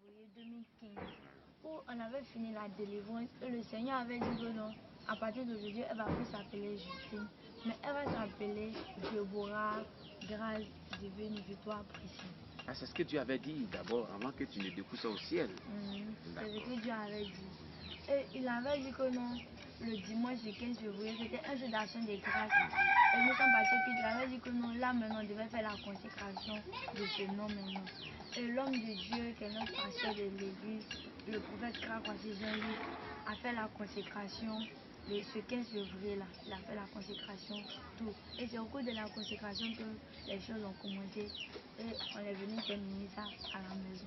février 2015 où on avait fini la délivrance et le Seigneur avait dit que non, à partir d'aujourd'hui, elle va plus s'appeler Justine, mais elle va s'appeler Deborah Grâce Divine Victoire Précise. Ah, c'est ce que Dieu avait dit d'abord, avant que tu ne découvres ça au ciel. C'est ce que Dieu avait dit. Et il avait dit que non, le dimanche du 15 février, c'était un jour d'action des grâces. Et nous sommes partis qu'il avait dit que non, là maintenant, on devait faire la consécration de ce nom maintenant. Et l'homme de Dieu, qui est notre pasteur de l'église, le prophète Krakwasi Jean-Luc, a fait la consécration ce 15 février-là. Il a fait la consécration, tout. Et c'est au cours de la consécration que les choses ont commencé. Et on est venu terminer ça à la maison.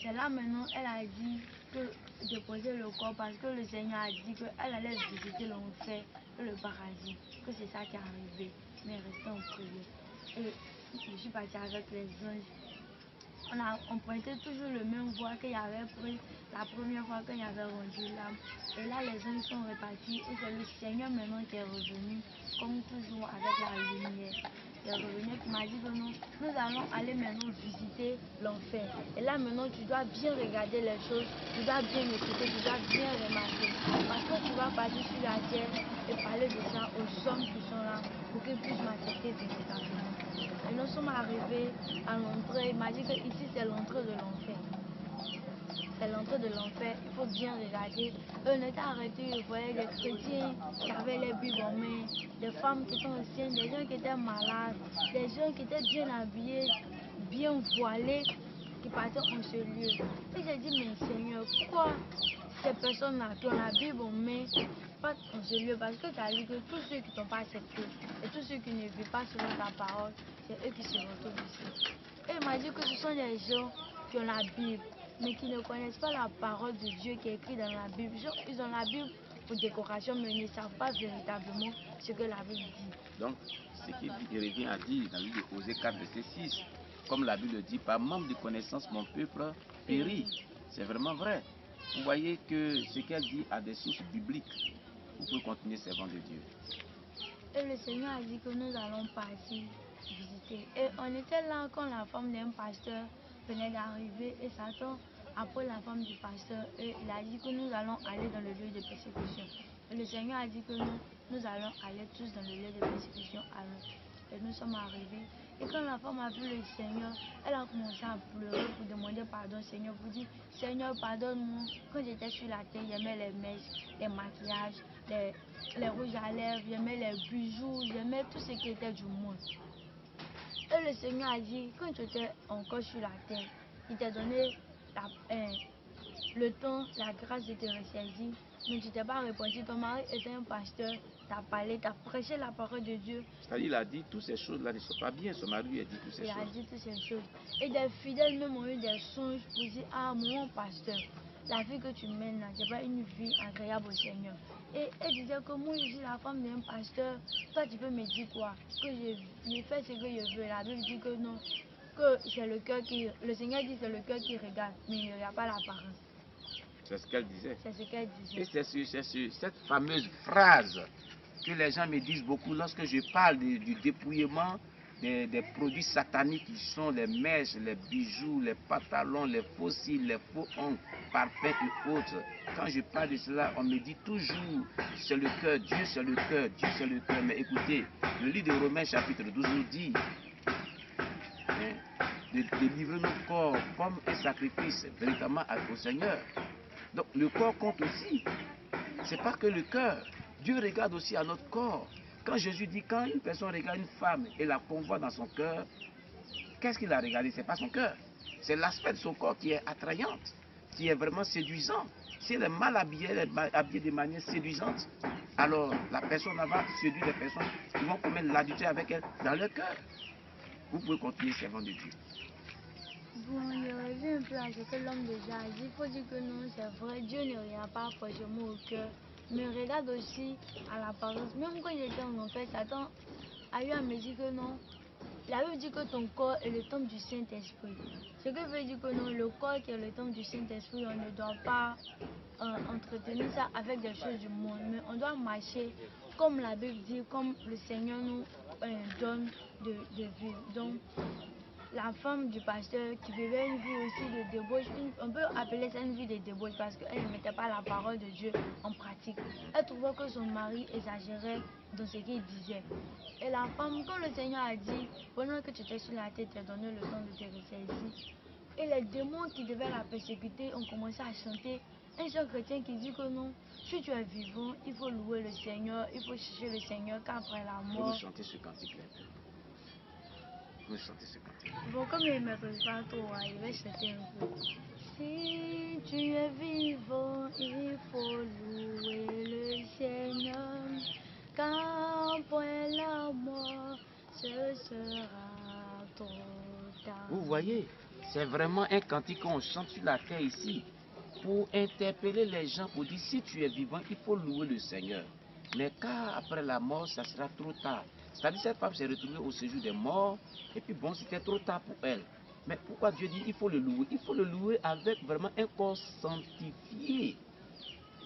C'est là maintenant, elle a dit que déposer le corps parce que le Seigneur a dit qu'elle allait visiter l'enfer et le paradis, que c'est ça qui est arrivé, mais restez en prière. Et je suis partie avec les anges. On pointait toujours le même voie qu'il y avait pris la première fois qu'il y avait rendu l'âme. Et là, les anges sont repartis et c'est le Seigneur maintenant qui est revenu, comme toujours avec la lumière. Il est revenu qui m'a dit que non, nous allons aller maintenant visiter l'enfer. Et là maintenant, tu dois bien regarder les choses, tu dois bien écouter, tu dois bien remarquer. Parce que tu vas partir sur la terre et parler de ça aux hommes qui sont là pour qu'ils puissent m'accepter véritablement. Et nous sommes arrivés à l'entrée. Il m'a dit que ici c'est l'entrée de l'enfer. C'est l'entrée de l'enfer, il faut bien regarder. On était arrêtés, je voyais des chrétiens qui avaient les Bibles en main, des femmes qui étaient anciennes, des gens qui étaient malades, des gens qui étaient bien habillés, bien voilés, qui partaient en ce lieu. Et j'ai dit, mais Seigneur, pourquoi ces personnes-là qui ont la Bible en main partent en ce lieu? Parce que tu as dit que tous ceux qui ne t'ont pas accepté et tous ceux qui ne vivent pas selon ta parole, c'est eux qui se retrouvent ici. Et il m'a dit que ce sont des gens qui ont la Bible, mais qui ne connaissent pas la parole de Dieu qui est écrite dans la Bible. Ils ont la Bible pour décoration, mais ils ne savent pas véritablement ce que la Bible dit. Donc, ce qu'il revient à dire dans le livre de Osée 4, verset 6, comme la Bible dit, par manque de connaissance, mon peuple périt. C'est vraiment vrai. Vous voyez que ce qu'elle dit a des sources bibliques. Vous pouvez continuer servant de Dieu. Et le Seigneur a dit que nous allons partir visiter. Et on était là quand la femme d'un pasteur venait d'arriver et Satan après la femme du pasteur et il a dit que nous allons aller dans le lieu de persécution. Et le Seigneur a dit que nous allons aller tous dans le lieu de persécution alors. Et nous sommes arrivés. Et quand la femme a vu le Seigneur, elle a commencé à pleurer pour demander pardon au Seigneur, pour dire Seigneur, pardonne-moi. Quand j'étais sur la terre, j'aimais les mèches, les maquillages, les rouges à lèvres, j'aimais les bijoux, j'aimais tout ce qui était du monde. Et le Seigneur a dit, quand tu étais encore sur la terre, il t'a donné le temps, la grâce de te ressaisir, mais tu t'es pas répondu. Ton mari était un pasteur, t'as parlé, t'as prêché la parole de Dieu. C'est-à-dire, il a dit toutes ces choses-là ne sont pas bien. Son mari lui a dit toutes ces choses. Il a dit toutes ces choses. Et des fidèles même ont eu des songes pour dire, ah mon pasteur, la vie que tu mènes là, c'est pas une vie agréable au Seigneur. Et elle disait que moi je suis la femme d'un pasteur, toi tu peux me dire quoi? Que je fais ce que je veux. La Bible dit que non, que c'est le cœur qui... Le Seigneur dit c'est le cœur qui regarde, mais il ne regarde pas l'apparence. C'est ce qu'elle disait. C'est ce qu'elle disait. Et c'est sur cette fameuse phrase que les gens me disent beaucoup lorsque je parle du dépouillement des produits sataniques qui sont les mèches, les bijoux, les pantalons, les fossiles, les faux ongles, parfums et autres. Quand je parle de cela, on me dit toujours c'est le cœur, Dieu c'est le cœur, Dieu c'est le cœur. Mais écoutez, le livre de Romains chapitre 12 nous dit de livrer nos corps comme un sacrifice véritablement au Seigneur. Donc le corps compte aussi. C'est pas que le cœur. Dieu regarde aussi à notre corps. Quand Jésus dit, quand une personne regarde une femme et la convoite dans son cœur, qu'est-ce qu'il a regardé? C'est pas son cœur. C'est l'aspect de son corps qui est attrayante, qui est vraiment séduisant. Si elle est mal habillée, elle est habillée de manière séduisante, alors la personne va séduire les personnes qui vont commettre l'adultère avec elle dans leur cœur. Vous pouvez continuer servant de Dieu. Bon, je reviens un peu à ce que l'homme déjà a dit. Il faut dire que non, c'est vrai, Dieu ne regarde pas forcément au cœur, mais regarde aussi à l'apparence. Même quand j'étais en enfer, Satan a eu à me dire que non. La Bible dit que ton corps est le temple du Saint-Esprit. Ce que veut dire que non, le corps qui est le temple du Saint-Esprit, on ne doit pas entretenir ça avec des choses du monde, mais on doit marcher comme la Bible dit, comme le Seigneur nous donne de vivre. Donc, la femme du pasteur qui vivait une vie aussi de débauche, on peut appeler ça une vie de débauche parce qu'elle ne mettait pas la parole de Dieu en pratique. Elle trouvait que son mari exagérait dans ce qu'il disait. Et la femme, quand le Seigneur a dit, pendant que tu étais sur la tête, tu as donné le temps de te ressaisir. Et les démons qui devaient la persécuter ont commencé à chanter. Un seul chrétien qui dit que non, si tu es vivant, il faut louer le Seigneur, il faut chercher le Seigneur qu'après la Vous mort. nous chantez ce cantique-là. Vous chantez ce cantique. Bon, comme il ne maîtrise pas trop, il va chanter un peu. Si tu es vivant, il faut louer le Seigneur, car après la mort, ce sera trop tard. Vous voyez, c'est vraiment un cantique qu'on chante sur la terre ici, pour interpeller les gens, pour dire si tu es vivant, il faut louer le Seigneur. Mais car après la mort, ça sera trop tard. C'est-à-dire cette femme s'est retrouvée au séjour des morts, et puis bon, c'était trop tard pour elle. Mais pourquoi Dieu dit il faut le louer? Il faut le louer avec vraiment un corps sanctifié.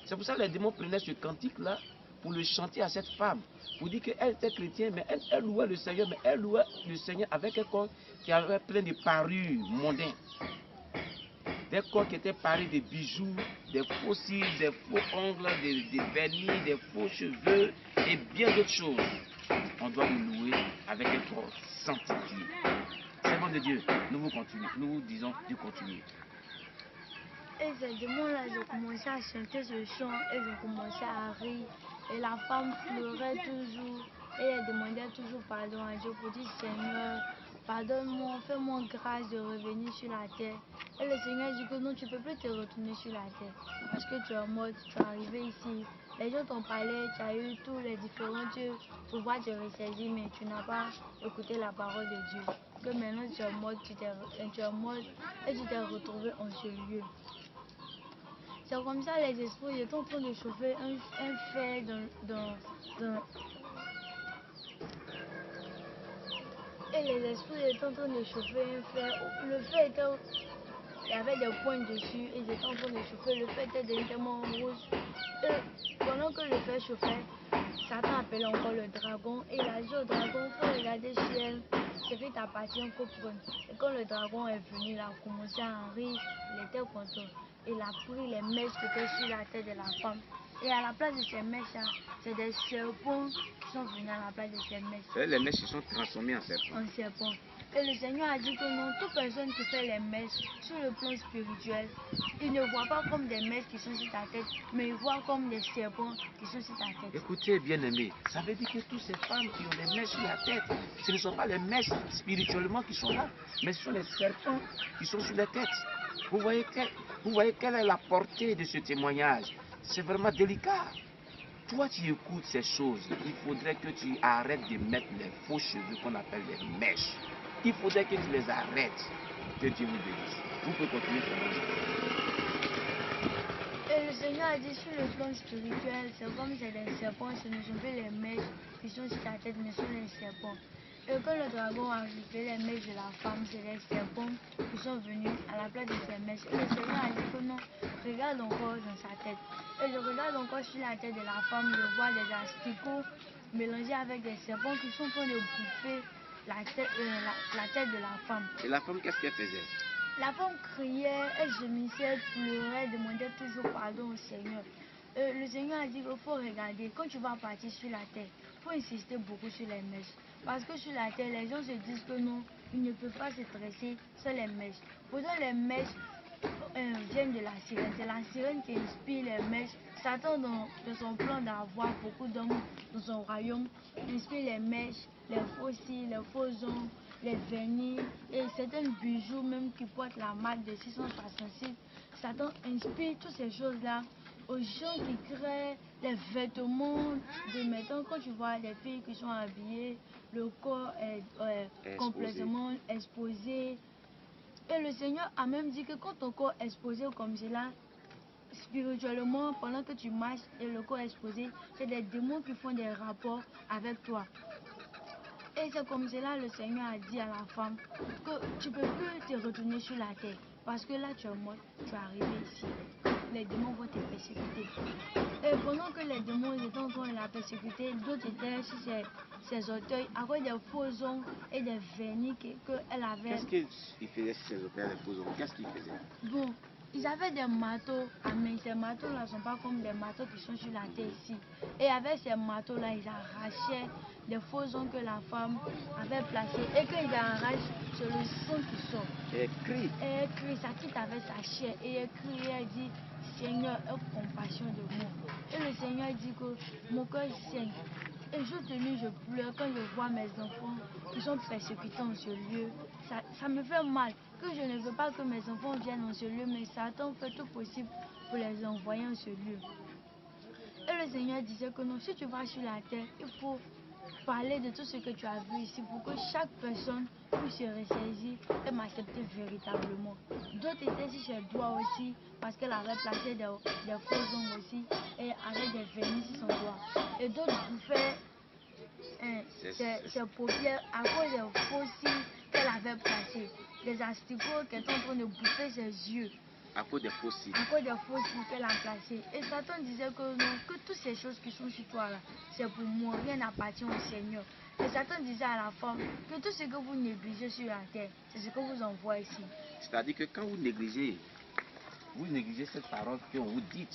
C'est pour ça que les démons prenaient ce cantique-là pour le chanter à cette femme. Pour dire qu'elle était chrétienne, mais elle louait le Seigneur, mais elle louait le Seigneur avec un corps qui avait plein de parures mondaines. Des corps qui étaient parés de bijoux, des faux cils, des faux ongles, des vernis, des faux cheveux et bien d'autres choses. On doit le louer avec un corps sanctifié. Servant de Dieu, nous vous disons de continuer. Et ces démons-là, ils ont commencé à chanter ce chant, et ils ont commencé à rire. Et la femme pleurait toujours, et elle demandait toujours pardon à Dieu pour dire Seigneur, pardonne-moi, fais-moi grâce de revenir sur la terre. Et le Seigneur dit que non, tu ne peux plus te retourner sur la terre, parce que tu es mort, tu es arrivé ici. Les gens t'ont parlé, tu as eu tous les différents dieux pour pouvoir te ressaisir, mais tu n'as pas écouté la parole de Dieu. Que maintenant tu es mort, et tu t'es retrouvé en ce lieu. C'est comme ça les esprits étaient en train de chauffer un fer dans... Et les esprits étaient en train de chauffer un fer. Le fer était... Il y avait des points dessus et ils étaient en train de chauffer. Le fer était devenu tellement rouge. Et pendant que le fer chauffait, Satan appelait encore le dragon. Et il a dit au dragon, il faut regarder le ciel. Ce qui t'appartient, il faut prendre. Et quand le dragon est venu, il a commencé à rire. Il était content. Il a pris les mèches qui étaient sur la tête de la femme. Et à la place de ces mèches, c'est des serpents qui sont venus à la place de ces mèches. Et les mèches se sont transformées en serpents. En serpents. Et le Seigneur a dit que non, toute personne qui fait les mèches sur le plan spirituel, il ne voit pas comme des mèches qui sont sur ta tête, mais il voit comme des serpents qui sont sur ta tête. Écoutez, bien-aimés, ça veut dire que toutes ces femmes qui ont les mèches sur la tête, ce ne sont pas les mèches spirituellement qui sont là, mais ce sont les serpents qui sont sur la tête. Vous voyez quelle est la portée de ce témoignage? C'est vraiment délicat. Toi, tu écoutes ces choses, il faudrait que tu arrêtes de mettre les faux cheveux qu'on appelle les mèches. Il faudrait que tu les arrêtes. Que Dieu vous bénisse. Vous pouvez continuer sur Et le Seigneur a dit sur le plan spirituel, c'est comme c'est des serpents, ce ne sont plus les mèches qui sont sur ta tête, mais ce sont les serpents. Et quand le dragon a récupéré les mèches de la femme, c'est les serpents qui sont venus à la place de ces mèches. Et le Seigneur a dit que non, regarde encore dans sa tête. Et je regarde encore sur la tête de la femme, je vois des asticots mélangés avec des serpents qui sont en train de bouffer la tête de la femme. Et la femme, qu'est-ce qu'elle faisait? La femme criait, elle gémissait, elle pleurait, demandait toujours pardon au Seigneur. Le Seigneur a dit qu'il faut regarder, quand tu vas partir sur la terre, il faut insister beaucoup sur les mèches. Parce que sur la terre, les gens se disent que non, ils ne peuvent pas se dresser sur les mèches. Pourtant, les mèches viennent de la sirène. C'est la sirène qui inspire les mèches. Satan, dans son plan d'avoir beaucoup d'hommes dans son royaume, inspire les mèches, les faux cils, les faux ongles, les vernis et certains bijoux même qui portent la marque de 666. Satan inspire toutes ces choses-là aux gens qui créent les vêtements de maintenant. Quand tu vois les filles qui sont habillées, le corps est complètement exposé. Et le Seigneur a même dit que quand ton corps est exposé comme cela, spirituellement, pendant que tu marches et le corps est exposé, c'est des démons qui font des rapports avec toi. Et c'est comme cela le Seigneur a dit à la femme que tu ne peux plus te retourner sur la terre. Parce que là tu es mort, tu es arrivé ici. les démons vont te persécuter. Et pendant que les démons étaient en train de la persécuter, d'autres étaient sur ses auteuils à cause des faux ongles et des vernis qu'elle avait. Qu'est-ce qu'il faisait sur ses auteuils, les faux ongles? Qu'est-ce qu'il faisait? Bon, ils avaient des marteaux à main. Ces marteaux-là ne sont pas comme des marteaux qui sont sur la terre ici. Et avec ces marteaux-là, ils arrachaient des faux ongles que la femme avait placés. Et quand ils arrachent, c'est le son qui sort. Et elle crie. Et elle crie, ça quitte avec sa chair. Et elle crie et elle dit, Seigneur, aie compassion de moi. Et le Seigneur dit que mon cœur saigne. Et jour de nuit, je pleure quand je vois mes enfants qui sont persécutés en ce lieu. Ça me fait mal. Que je ne veux pas que mes enfants viennent en ce lieu, mais Satan fait tout possible pour les envoyer en ce lieu. Et le Seigneur disait que non, si tu vas sur la terre, il faut parler de tout ce que tu as vu ici pour que chaque personne puisse se ressaisir et m'accepter véritablement. D'autres étaient sur ses doigts aussi, parce qu'elle avait placé des faux ongles aussi, et avec des vernis sur son doigt. Et d'autres bouffaient ses paupières à cause des faux cils qu'elle avait placés. Des asticots qui étaient en train de bouffer ses yeux. À cause des faux cils. À cause des faux cils qu'elle a placés. Et Satan disait que non, que toutes ces choses qui sont sur toi là, c'est pour moi, rien n'appartient au Seigneur. Et Satan disait à la femme que tout ce que vous négligez sur la terre, c'est ce que vous envoie ici. C'est-à-dire que quand vous négligez cette parole qu'on vous dit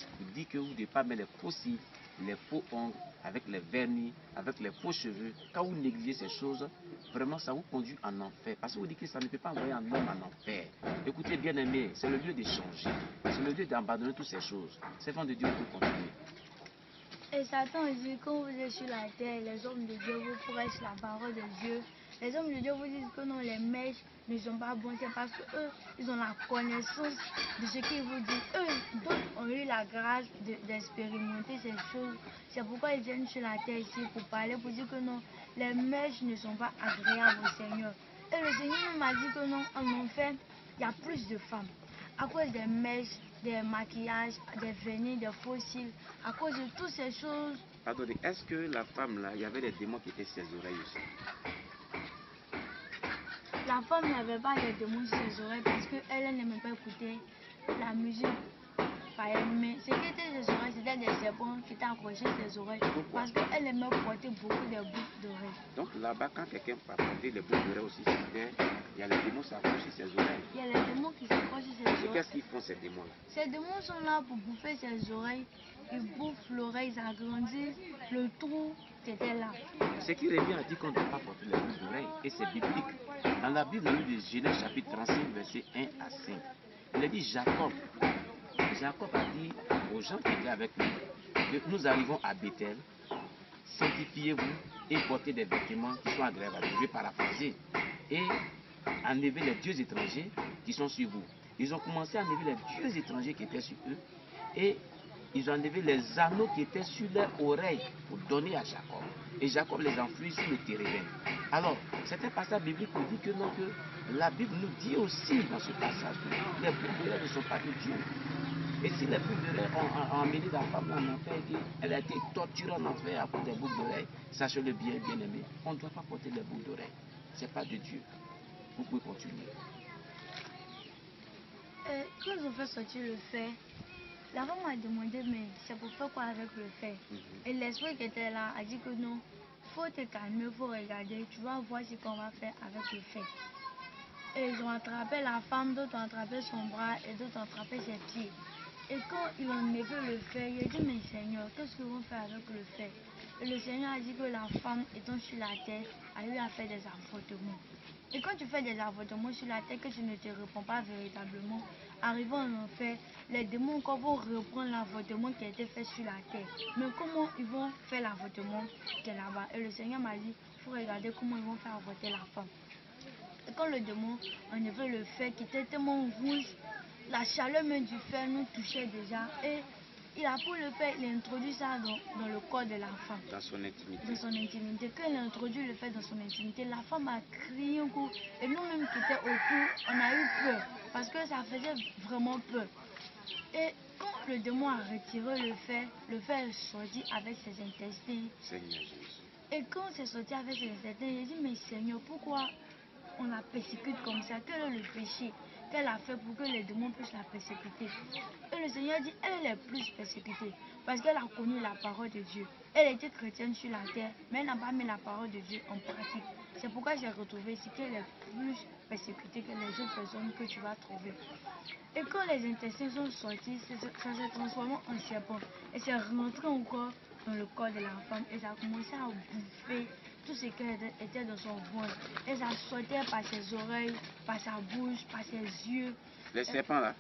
que vous ne devez pas mettre les faux cils, les faux ongles, avec les vernis, avec les faux cheveux. Quand vous négligez ces choses, vraiment ça vous conduit en enfer. Parce que vous dites que ça ne peut pas envoyer un homme en enfer. Écoutez bien aimé, c'est le lieu de changer. C'est le lieu d'abandonner toutes ces choses. Servant de Dieu pour continuer. Et Satan dit, quand vous êtes sur la terre, les hommes de Dieu vous prêchent la parole de Dieu. Les hommes de Dieu vous disent que non, les mèches ne sont pas bons. C'est parce qu'eux, ils ont la connaissance de ce qu'ils vous disent. Eux, d'autres ont eu la grâce d'expérimenter ces choses. C'est pourquoi ils viennent sur la terre ici pour parler, pour dire que non, les mèches ne sont pas agréables au Seigneur. Et le Seigneur m'a dit que non, en enfer, il y a plus de femmes. À cause des mèches, des maquillages, des vernis, des faux cils, à cause de toutes ces choses. Pardonnez, est-ce que la femme là, il y avait des démons qui étaient sur ses oreilles aussi? La femme n'avait pas des démons sur ses oreilles parce qu'elle n'aimait pas écouter la musique par elle-même. Ce qui était sur ses oreilles, c'était des serpents qui étaient accrochés sur ses oreilles. Pourquoi? Parce qu'elle aimait porter beaucoup de boucles d'oreilles. Donc là-bas, quand quelqu'un va porter des boucles d'oreilles aussi sur terre, il y a les démons qui s'accrochent sur ses oreilles. Il y a les démons qui s'accrochent sur ses oreilles. Et qu'est-ce qu'ils font ces démons-là? Ces démons sont là pour bouffer ses oreilles. Ils bouffent l'oreille, ils agrandissent le trou qui était là. Ce qui revient à dire qu'on ne doit pas porter les boucles d'oreilles. Et c'est biblique. Dans la Bible, dans le livre de Genèse chapitre 35, versets 1 à 5, il a dit Jacob a dit aux gens qui étaient avec lui que nous arrivons à Bethel, sanctifiez-vous et portez des vêtements qui sont agréables à Dieu. Je vais paraphraser. Et enlever les dieux étrangers qui sont sur vous. Ils ont commencé à enlever les dieux étrangers qui étaient sur eux. Et ils ont enlevé les anneaux qui étaient sur leurs oreilles pour donner à Jacob. Et Jacob les a enfouis sur le térébinthe. Alors, c'est un passage biblique qui dit que non, que la Bible nous dit aussi dans ce passage que les boucles d'oreilles ne sont pas de Dieu. Et si les boucles d'oreilles ont amené la femme en enfer, qu'elle a été torturée en enfer à cause des boucles d'oreilles, sachez-le bien, bien aimé, on ne doit pas porter les boucles d'oreilles. Ce n'est pas de Dieu. Vous pouvez continuer. Quand ils ont fait sortir le fer, la femme m'a demandé, mais c'est pour faire quoi avec le fer? Et l'esprit qui était là a dit que non, faut te calmer, faut regarder, tu vas voir ce qu'on va faire avec le fer. Et ils ont attrapé la femme, d'autres ont attrapé son bras et d'autres ont attrapé ses pieds. Et quand ils ont enlevé le fer, il a dit, mais Seigneur, qu'est-ce qu'ils vont faire avec le fer? Et le Seigneur a dit que la femme étant sur la terre a eu à faire des avortements. Et quand tu fais des avortements sur la terre, que tu ne te réponds pas véritablement, arrivant en enfer, les démons encore vont reprendre l'avortement qui a été fait sur la terre. Mais comment ils vont faire l'avortement qui est là-bas? Et le Seigneur m'a dit, il faut regarder comment ils vont faire avorter la femme. Et quand le démon enlevait le fer qui était tellement rouge, la chaleur même du fer nous touchait déjà. Et il a pris le fer, il a introduit ça dans le corps de la femme. Dans son intimité. Dans son intimité. Quand il a introduit le fer dans son intimité, la femme a crié un coup. Et nous-mêmes qui étions autour, on a eu peur. Parce que ça faisait vraiment peur. Et quand le démon a retiré le fer est sorti avec ses intestins. Seigneur Jésus. Et quand c'est sorti avec ses intestins, il a dit, mais Seigneur, pourquoi on la persécute comme ça? Quel est le péché? qu'elle a fait pour que les démons puissent la persécuter. Et le Seigneur dit, elle est plus persécutée parce qu'elle a connu la parole de Dieu. Elle était chrétienne sur la terre, mais elle n'a pas mis la parole de Dieu en pratique. C'est pourquoi j'ai retrouvé ici qu'elle est plus persécutée que les autres personnes que tu vas trouver. Et quand les intestins sont sortis, ça s'est transformé en serpent. Et c'est rentré encore dans le corps de la femme. Et ça a commencé à bouffer tout ce qui était dans son ventre. Et ça sortait par ses oreilles, par sa bouche, par ses yeux. Les serpents là.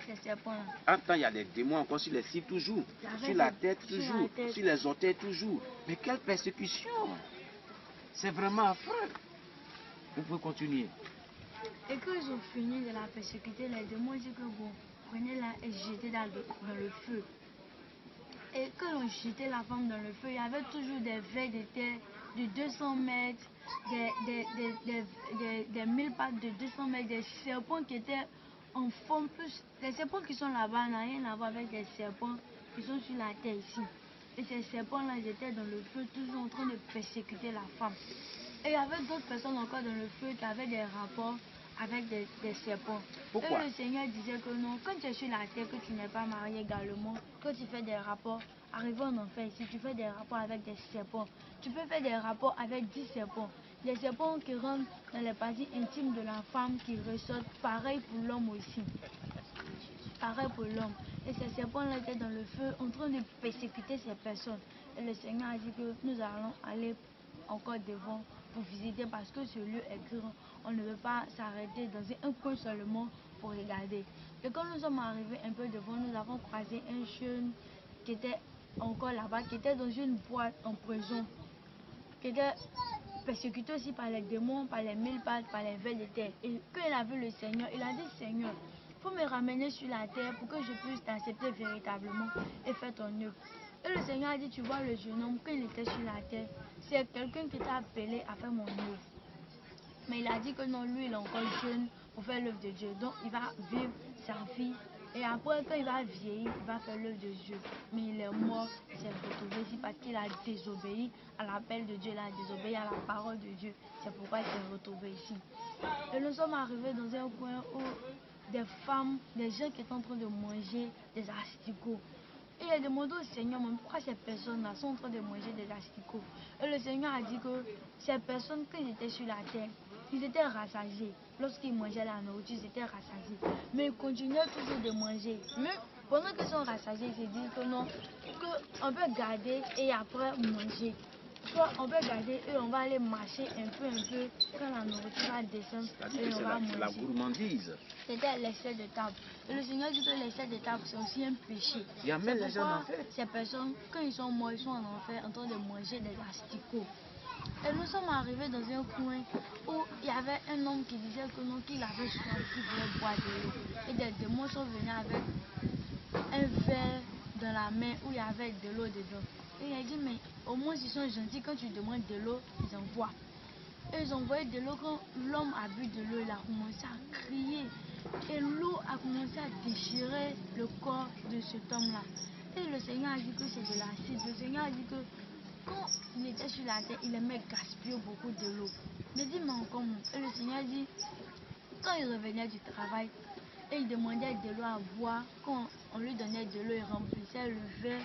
Ces serpents-là. Attends, il y a des démons encore sur les cils toujours, sur la tête toujours, sur les orteils toujours. Mais quelle persécution! C'est vraiment affreux. Vous pouvez continuer. Et quand ils ont fini de la persécuter, les démons disent que bon, prenez-la et jetez-la dans le feu. Et quand ils ont jeté la femme dans le feu, il y avait toujours des vers de terre de 200 mètres, des 1000 pattes de 200 mètres, des serpents qui étaient en forme plus. Les serpents qui sont là-bas n'ont rien à voir avec les serpents qui sont sur la terre ici. Et ces serpents-là, ils étaient dans le feu, toujours en train de persécuter la femme. Et il y avait d'autres personnes encore dans le feu qui avaient des rapports avec des serpents. Pourquoi? Et le Seigneur disait que non, quand tu es sur la terre, que tu n'es pas marié également, quand tu fais des rapports, arrivé en enfer ici, tu fais des rapports avec des serpents. Tu peux faire des rapports avec 10 serpents. Les serpents qui rentrent dans les parties intimes de la femme, qui ressortent, pareil pour l'homme aussi. Pareil pour l'homme. Et ces serpents-là étaient dans le feu en train de persécuter ces personnes. Et le Seigneur a dit que nous allons aller encore devant pour visiter parce que ce lieu est grand. On ne veut pas s'arrêter dans un coin seulement pour regarder. Et quand nous sommes arrivés un peu devant, nous avons croisé un jeune qui était encore là-bas, qui était dans une boîte en prison, qui était persécuté aussi par les démons, par les 1000 pattes, par les vers de terre. Et quand il a vu le Seigneur, il a dit, Seigneur, il faut me ramener sur la terre pour que je puisse t'accepter véritablement et faire ton œuvre. Et le Seigneur a dit, tu vois le jeune homme, quand il était sur la terre, c'est quelqu'un qui t'a appelé à faire mon œuvre. Mais il a dit que non, lui, il est encore jeune pour faire l'œuvre de Dieu. Donc, il va vivre sa vie. Et après, quand il va vieillir, il va faire l'œuvre de Dieu. Mais il est mort, il s'est retrouvé ici parce qu'il a désobéi à l'appel de Dieu, il a désobéi à la parole de Dieu. C'est pourquoi il s'est retrouvé ici. Et nous sommes arrivés dans un coin où des femmes, des gens qui étaient en train de manger des asticots. Et il a demandé au Seigneur, mais pourquoi ces personnes-là sont en train de manger des asticots? Et le Seigneur a dit que ces personnes, quand ils étaient sur la terre, ils étaient rassasiés. Lorsqu'ils mangeaient la nourriture, ils étaient rassasiés. Mais ils continuaient toujours de manger. Mais pendant qu'ils sont rassasiés, ils se disent que non, qu'on peut garder et après manger. Soit on peut garder et on va aller marcher un peu, quand la nourriture va descendre et on va manger. C'est la gourmandise. C'était l'excès de table. Et le Seigneur dit que l'excès de table, c'est aussi un péché. Il y a même les gens en enfer. Ces personnes, quand ils sont morts, ils sont en enfer en train de manger des asticots. Et nous sommes arrivés dans un coin où il y avait un homme qui disait que non, qu'il avait soif, qu'il voulait boire de l'eau. Et des démons sont venus avec un verre dans la main où il y avait de l'eau dedans. Et il a dit, mais au moins ils sont gentils, quand tu demandes de l'eau, ils envoient. Et ils envoyaient de l'eau. Quand l'homme a bu de l'eau, il a commencé à crier. Et l'eau a commencé à déchirer le corps de cet homme-là. Et le Seigneur a dit que c'est de l'acide. Le Seigneur a dit que quand il était sur la terre, il aimait gaspiller beaucoup de l'eau. Mais dis-moi encore, et le Seigneur dit, quand il revenait du travail, et il demandait de l'eau à boire, quand on lui donnait de l'eau, il remplissait le verre.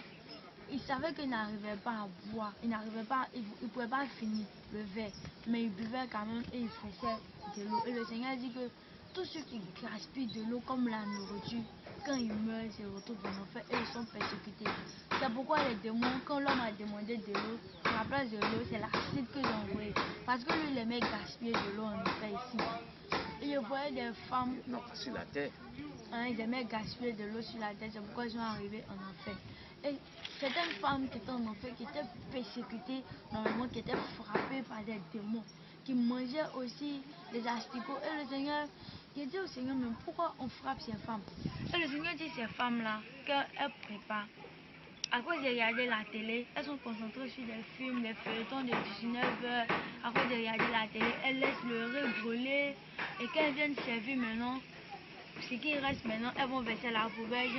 Il savait qu'il n'arrivait pas à boire, il ne pouvait pas finir le verre, mais il buvait quand même et il faisait de l'eau. Et le Seigneur dit que tous ceux qui gaspillent de l'eau comme la nourriture, quand ils meurent, ils se retrouvent en enfer et ils sont persécutés. C'est pourquoi les démons, quand l'homme a demandé de l'eau, à la place de l'eau, c'est l'acide qu'ils ont envoyé. Parce que lui, il aimait gaspiller de l'eau en enfer ici. Et je voyais des femmes. Non, pas sur la terre. Ils aimaient gaspiller de l'eau sur la terre, c'est pourquoi ils sont arrivés en enfer. Et certaines femmes qui étaient en enfer, qui étaient persécutées, normalement, qui étaient frappées par des démons, qui mangeaient aussi des asticots. Et le Seigneur, il dit au Seigneur, mais pourquoi on frappe ces femmes? Et le Seigneur dit ces femmes-là, qu'elles préparent. À cause de regarder la télé, elles sont concentrées sur des films, des feuilletons de 19h. À cause de regarder la télé, elles laissent le riz brûler. Et quand elles viennent servir maintenant, ce qui reste maintenant, elles vont verser à la poubelle.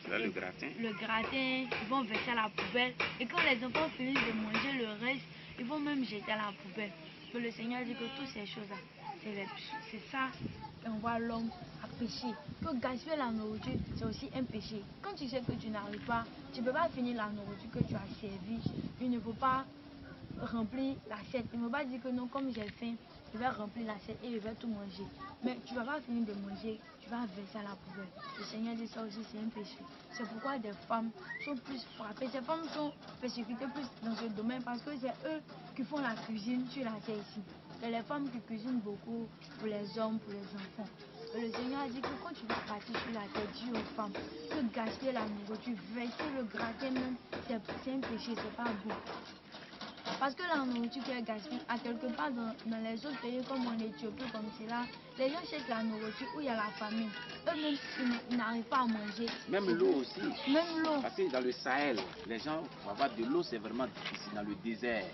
Le gratin, ils vont verser à la poubelle. Et quand les enfants finissent de manger le reste, ils vont même jeter à la poubelle. Que le Seigneur dit que toutes ces choses-là, c'est ça. Et on voit l'homme péché. Que gaspiller la nourriture, c'est aussi un péché. Quand tu sais que tu n'arrives pas, tu ne peux pas finir la nourriture que tu as servie. Il ne faut pas remplir l'assiette. Il ne faut pas dire que non, comme j'ai faim, je vais remplir l'assiette et je vais tout manger. Mais tu ne vas pas finir de manger, tu vas verser à la poubelle. Le Seigneur dit ça aussi, c'est un péché. C'est pourquoi des femmes sont plus frappées. Ces femmes sont persécutées plus dans ce domaine parce que c'est eux qui font la cuisine sur la terre ici. C'est les femmes qui cuisinent beaucoup pour les hommes, pour les enfants. Et le Seigneur a dit que quand tu vas partir sur la terre, dis aux femmes que gaspiller la nourriture, verser le gratin même, c'est un péché, c'est pas bon. Parce que la nourriture qui est gaspillée, à quelque part dans les autres pays comme en Éthiopie, comme c'est là, les gens cherchent la nourriture où il y a la famine. Eux-mêmes, ils n'arrivent pas à manger. Même l'eau aussi. Même l'eau. Parce que dans le Sahel, les gens, pour avoir de l'eau, c'est vraiment difficile dans le désert.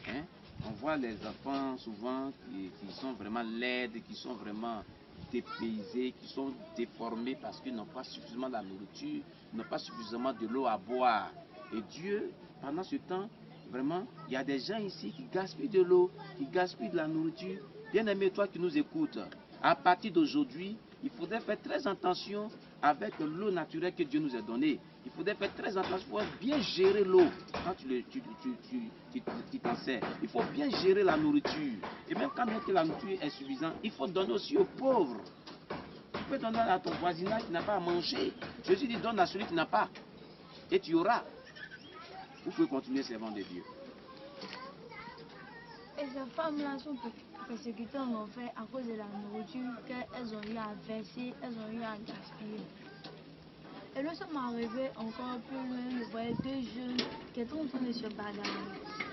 Hein? On voit les enfants souvent qui sont vraiment laides, qui sont vraiment dépaysés, qui sont déformés parce qu'ils n'ont pas suffisamment de nourriture, n'ont pas suffisamment de l'eau à boire. Et Dieu, pendant ce temps, vraiment, il y a des gens ici qui gaspillent de l'eau, qui gaspillent de la nourriture. Bien-aimé, toi qui nous écoutes, à partir d'aujourd'hui, il faudrait faire très attention avec l'eau naturelle que Dieu nous a donnée. Il faudrait faire très attention pour bien gérer l'eau quand tu t'en sers. Il faut bien gérer la nourriture. Et même quand la nourriture est suffisante, il faut donner aussi aux pauvres. Tu peux donner à ton voisinage qui n'a pas à manger. Jésus dit donne à celui qui n'a pas. Et tu auras. Vous pouvez continuer servant de Dieu. Et ces femmes-là sont persécutées en enfer à cause de la nourriture qu'elles ont eu à verser, elles ont eu à gaspiller. Et nous sommes arrivés encore plus loin, je voyais deux jeunes qui étaient en train de se bagarrer.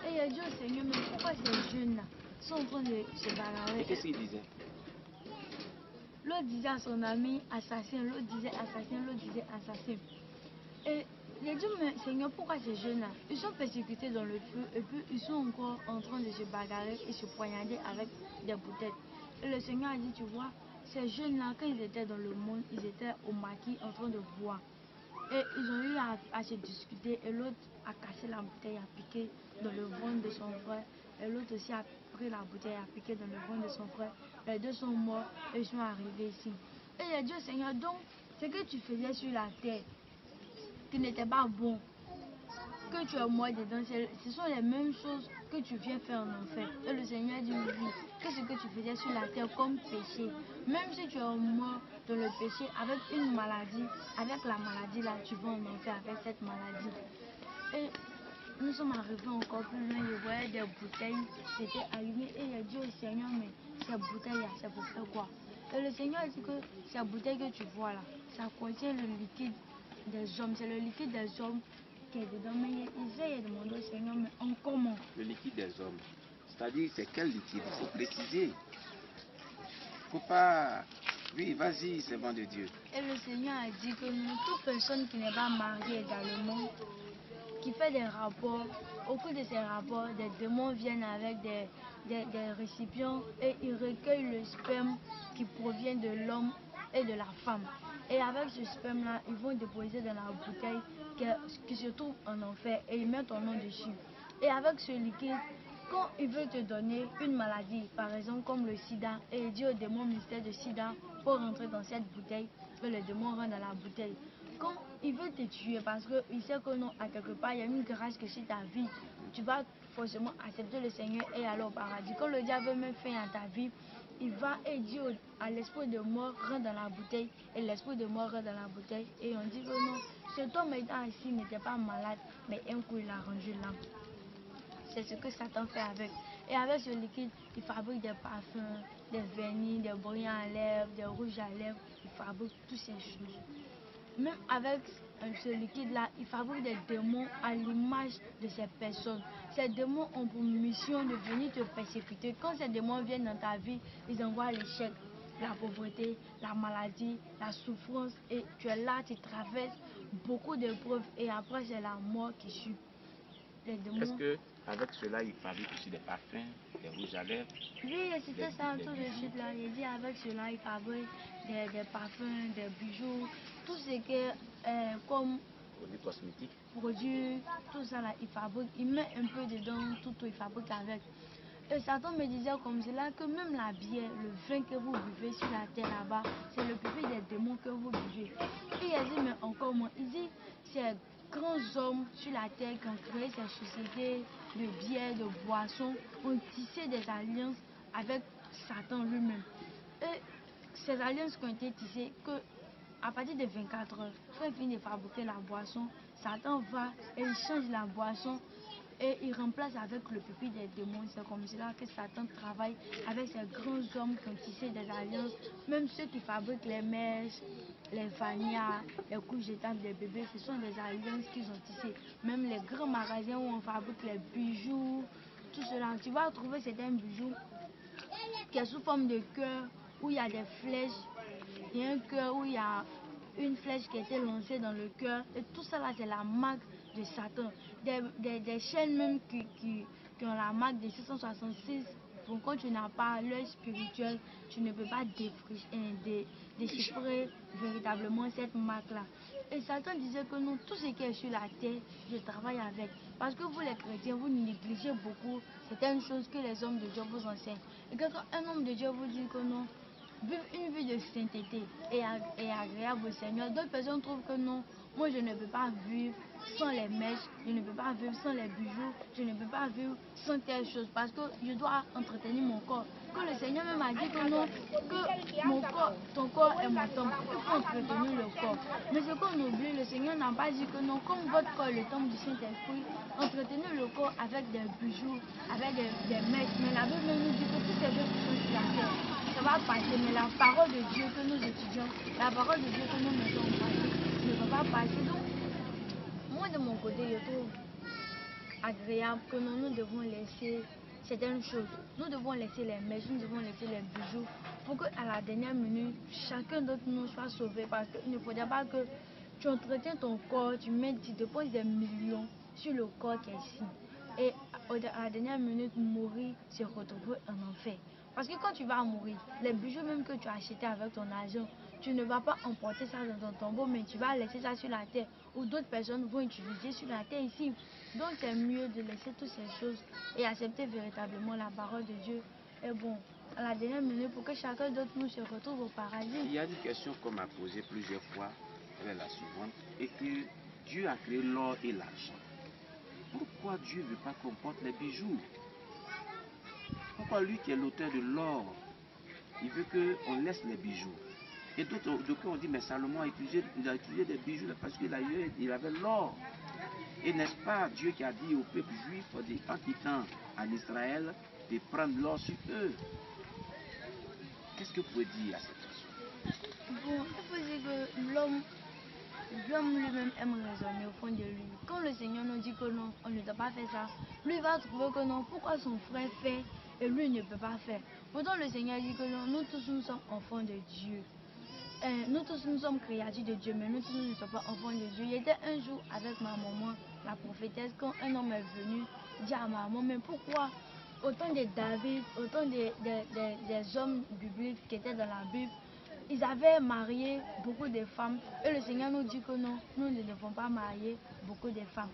Et il a dit au Seigneur, mais pourquoi ces jeunes-là sont en train de se bagarrer? Qu'est-ce qu'il disait? L'autre disait à son ami assassin, l'autre disait assassin, l'autre disait assassin. Et il a dit, mais Seigneur, pourquoi ces jeunes-là, ils sont persécutés dans le feu et puis ils sont encore en train de se bagarrer et se poignarder avec des bouteilles. Et le Seigneur a dit, tu vois, ces jeunes-là, quand ils étaient dans le monde, ils étaient au maquis en train de boire. Et ils ont eu à se discuter et l'autre a cassé la bouteille, a piqué dans le ventre de son frère. Et l'autre aussi a pris la bouteille, a piqué dans le ventre de son frère. Les deux sont morts et ils sont arrivés ici. Et il a dit au Seigneur, donc, ce que tu faisais sur la terre, qui n'était pas bon, que tu es mort dedans, ce sont les mêmes choses que tu viens faire en enfer. Et le Seigneur dit oui, que ce que tu faisais sur la terre comme péché, même si tu es mort dans le péché avec une maladie, avec la maladie là, tu vas en enfer avec cette maladie. Et nous sommes arrivés encore plus loin, je voyais des bouteilles qui étaient allumées et il a dit au Seigneur, mais ces bouteilles là, c'est pour faire quoi? Et le Seigneur a dit que ces bouteilles que tu vois là, ça contient le liquide des hommes, c'est le liquide des hommes qui est dedans. Mais il a demandé au Seigneur, mais en comment? Le liquide des hommes. C'est-à-dire, c'est quel liquide? Il faut préciser. Il ne faut pas... Oui, vas-y, servant de Dieu. Et le Seigneur a dit que nous, toute personne qui n'est pas mariée également, qui fait des rapports, au cours de ces rapports, des démons viennent avec des récipients et ils recueillent le sperme qui provient de l'homme et de la femme. Et avec ce sperme-là, ils vont déposer dans la bouteille qui se trouve en enfer et ils mettent ton nom dessus. Et avec ce liquide, quand il veut te donner une maladie, par exemple comme le sida, et il dit au démon mystère de sida pour rentrer dans cette bouteille, que le démon rentre dans la bouteille. Quand il veut te tuer parce qu'il sait que non, à quelque part, il y a une grâce que sur ta vie, tu vas forcément accepter le Seigneur et aller au paradis. Quand le diable met fin à ta vie, il va et dit à l'esprit de mort, rentre dans la bouteille, et l'esprit de mort rentre dans la bouteille, et on dit que non, cet homme étant assis n'était pas malade, mais un coup il a rendu l'âme. C'est ce que Satan fait avec. Et avec ce liquide, il fabrique des parfums, des vernis, des brillants à lèvres, des rouges à lèvres, il fabrique toutes ces choses. Même avec ce liquide-là, il fabrique des démons à l'image de ces personnes. Ces démons ont pour mission de venir te persécuter. Quand ces démons viennent dans ta vie, ils envoient l'échec, la pauvreté, la maladie, la souffrance. Et tu es là, tu traverses beaucoup d'épreuves et après c'est la mort qui suit. Est-ce qu'avec cela, il fabrique aussi des parfums, des rouges à lèvres? Oui, c'était ça tout de suite là. Il dit avec cela, il fabrique des parfums, des bijoux, tout ce qui est comme Produits cosmétiques. produits, tout ça là, il fabrique. Il met un peu dedans, tout il fabrique avec. Et Satan me disait comme cela que même la bière, le vin que vous buvez sur la terre là-bas, c'est le pupitre des démons que vous buvez. Et il a dit, mais encore moins, il dit, ces grands hommes sur la terre qui ont créé ces sociétés de bière, de boissons, ont tissé des alliances avec Satan lui-même. Et ces alliances qui ont été tissées, que à partir de 24 heures, quand il finit de fabriquer la boisson, Satan va et il change la boisson et il remplace avec le pupitre des démons. C'est comme cela que Satan travaille avec ces grands hommes qui ont tissé des alliances. Même ceux qui fabriquent les mèches, les fanias, les couches jetables des bébés, ce sont des alliances qu'ils ont tissées. Même les grands magasins où on fabrique les bijoux, tout cela. Tu vas trouver certains bijoux qui est sous forme de cœur, où il y a des flèches. Il y a un cœur où il y a une flèche qui a été lancée dans le cœur. Et tout ça là, c'est la marque de Satan. Des chaînes même qui ont la marque de 666. Donc quand tu n'as pas l'œil spirituel, tu ne peux pas déchiffrer véritablement cette marque-là. Et Satan disait que non, tout ce qui est sur la terre, je travaille avec. Parce que vous les chrétiens, vous négligez beaucoup certaines choses que les hommes de Dieu vous enseignent. Et quand un homme de Dieu vous dit que non, vivre une vie de sainteté et agréable au Seigneur, d'autres personnes trouvent que non, moi je ne peux pas vivre sans les mèches, je ne peux pas vivre sans les bijoux, je ne peux pas vivre sans telle chose parce que je dois entretenir mon corps. Que le Seigneur même a dit que non, que mon corps, ton corps est mon temple, il faut entretenir le corps. Mais ce qu'on oublie, le Seigneur n'a pas dit que non, comme votre corps est le temple du Saint-Esprit, entretenez le corps avec des bijoux, avec des mèches. Mais la Bible nous dit que toutes ces choses qui sont sur la terre, ça va passer. Mais la parole de Dieu que nous étudions, la parole de Dieu que nous mettons en pratique, ne va pas passer. Donc, moi de mon côté, je trouve agréable que nous devons laisser certaines choses. Nous devons laisser les mèches, nous devons laisser les bijoux pour qu'à la dernière minute, chacun d'entre nous soit sauvé. Parce qu'il ne faudrait pas que tu entretiens ton corps, tu déposes des millions sur le corps qui est ici. Et à la dernière minute, mourir, se retrouver en enfer. Parce que quand tu vas mourir, les bijoux même que tu as achetés avec ton argent, tu ne vas pas emporter ça dans ton tombeau, mais tu vas laisser ça sur la terre, ou d'autres personnes vont utiliser sur la terre ici. Donc c'est mieux de laisser toutes ces choses et accepter véritablement la parole de Dieu. Et bon, à la dernière minute, pour que chacun d'entre nous se retrouve au paradis. Il y a une question qu'on m'a posée plusieurs fois, elle est la suivante, et que Dieu a créé l'or et l'argent. Pourquoi Dieu ne veut pas qu'on porte les bijoux? Pourquoi lui qui est l'auteur de l'or, il veut qu'on laisse les bijoux? Et d'autres ont dit, mais Salomon a utilisé des bijoux parce qu'il avait l'or. Et n'est-ce pas Dieu qui a dit au peuple juif, en quittant en Israël, de prendre l'or sur eux? Qu'est-ce que vous pouvez dire à cette question? Bon, il faut dire que l'homme lui-même aime raisonner au fond de lui. Quand le Seigneur nous dit que non, on ne doit pas faire ça, lui va trouver que non, pourquoi son frère fait et lui ne peut pas faire. Pourtant le Seigneur dit que non, nous tous nous sommes enfants de Dieu. Nous tous nous sommes créatures de Dieu, mais nous tous nous ne sommes pas enfants de Dieu. Il était un jour avec ma maman, la prophétesse, quand un homme est venu dire à ma maman, mais pourquoi autant de David, autant des hommes bibliques qui étaient dans la Bible, ils avaient marié beaucoup de femmes, et le Seigneur nous dit que non, nous ne devons pas marier beaucoup de femmes.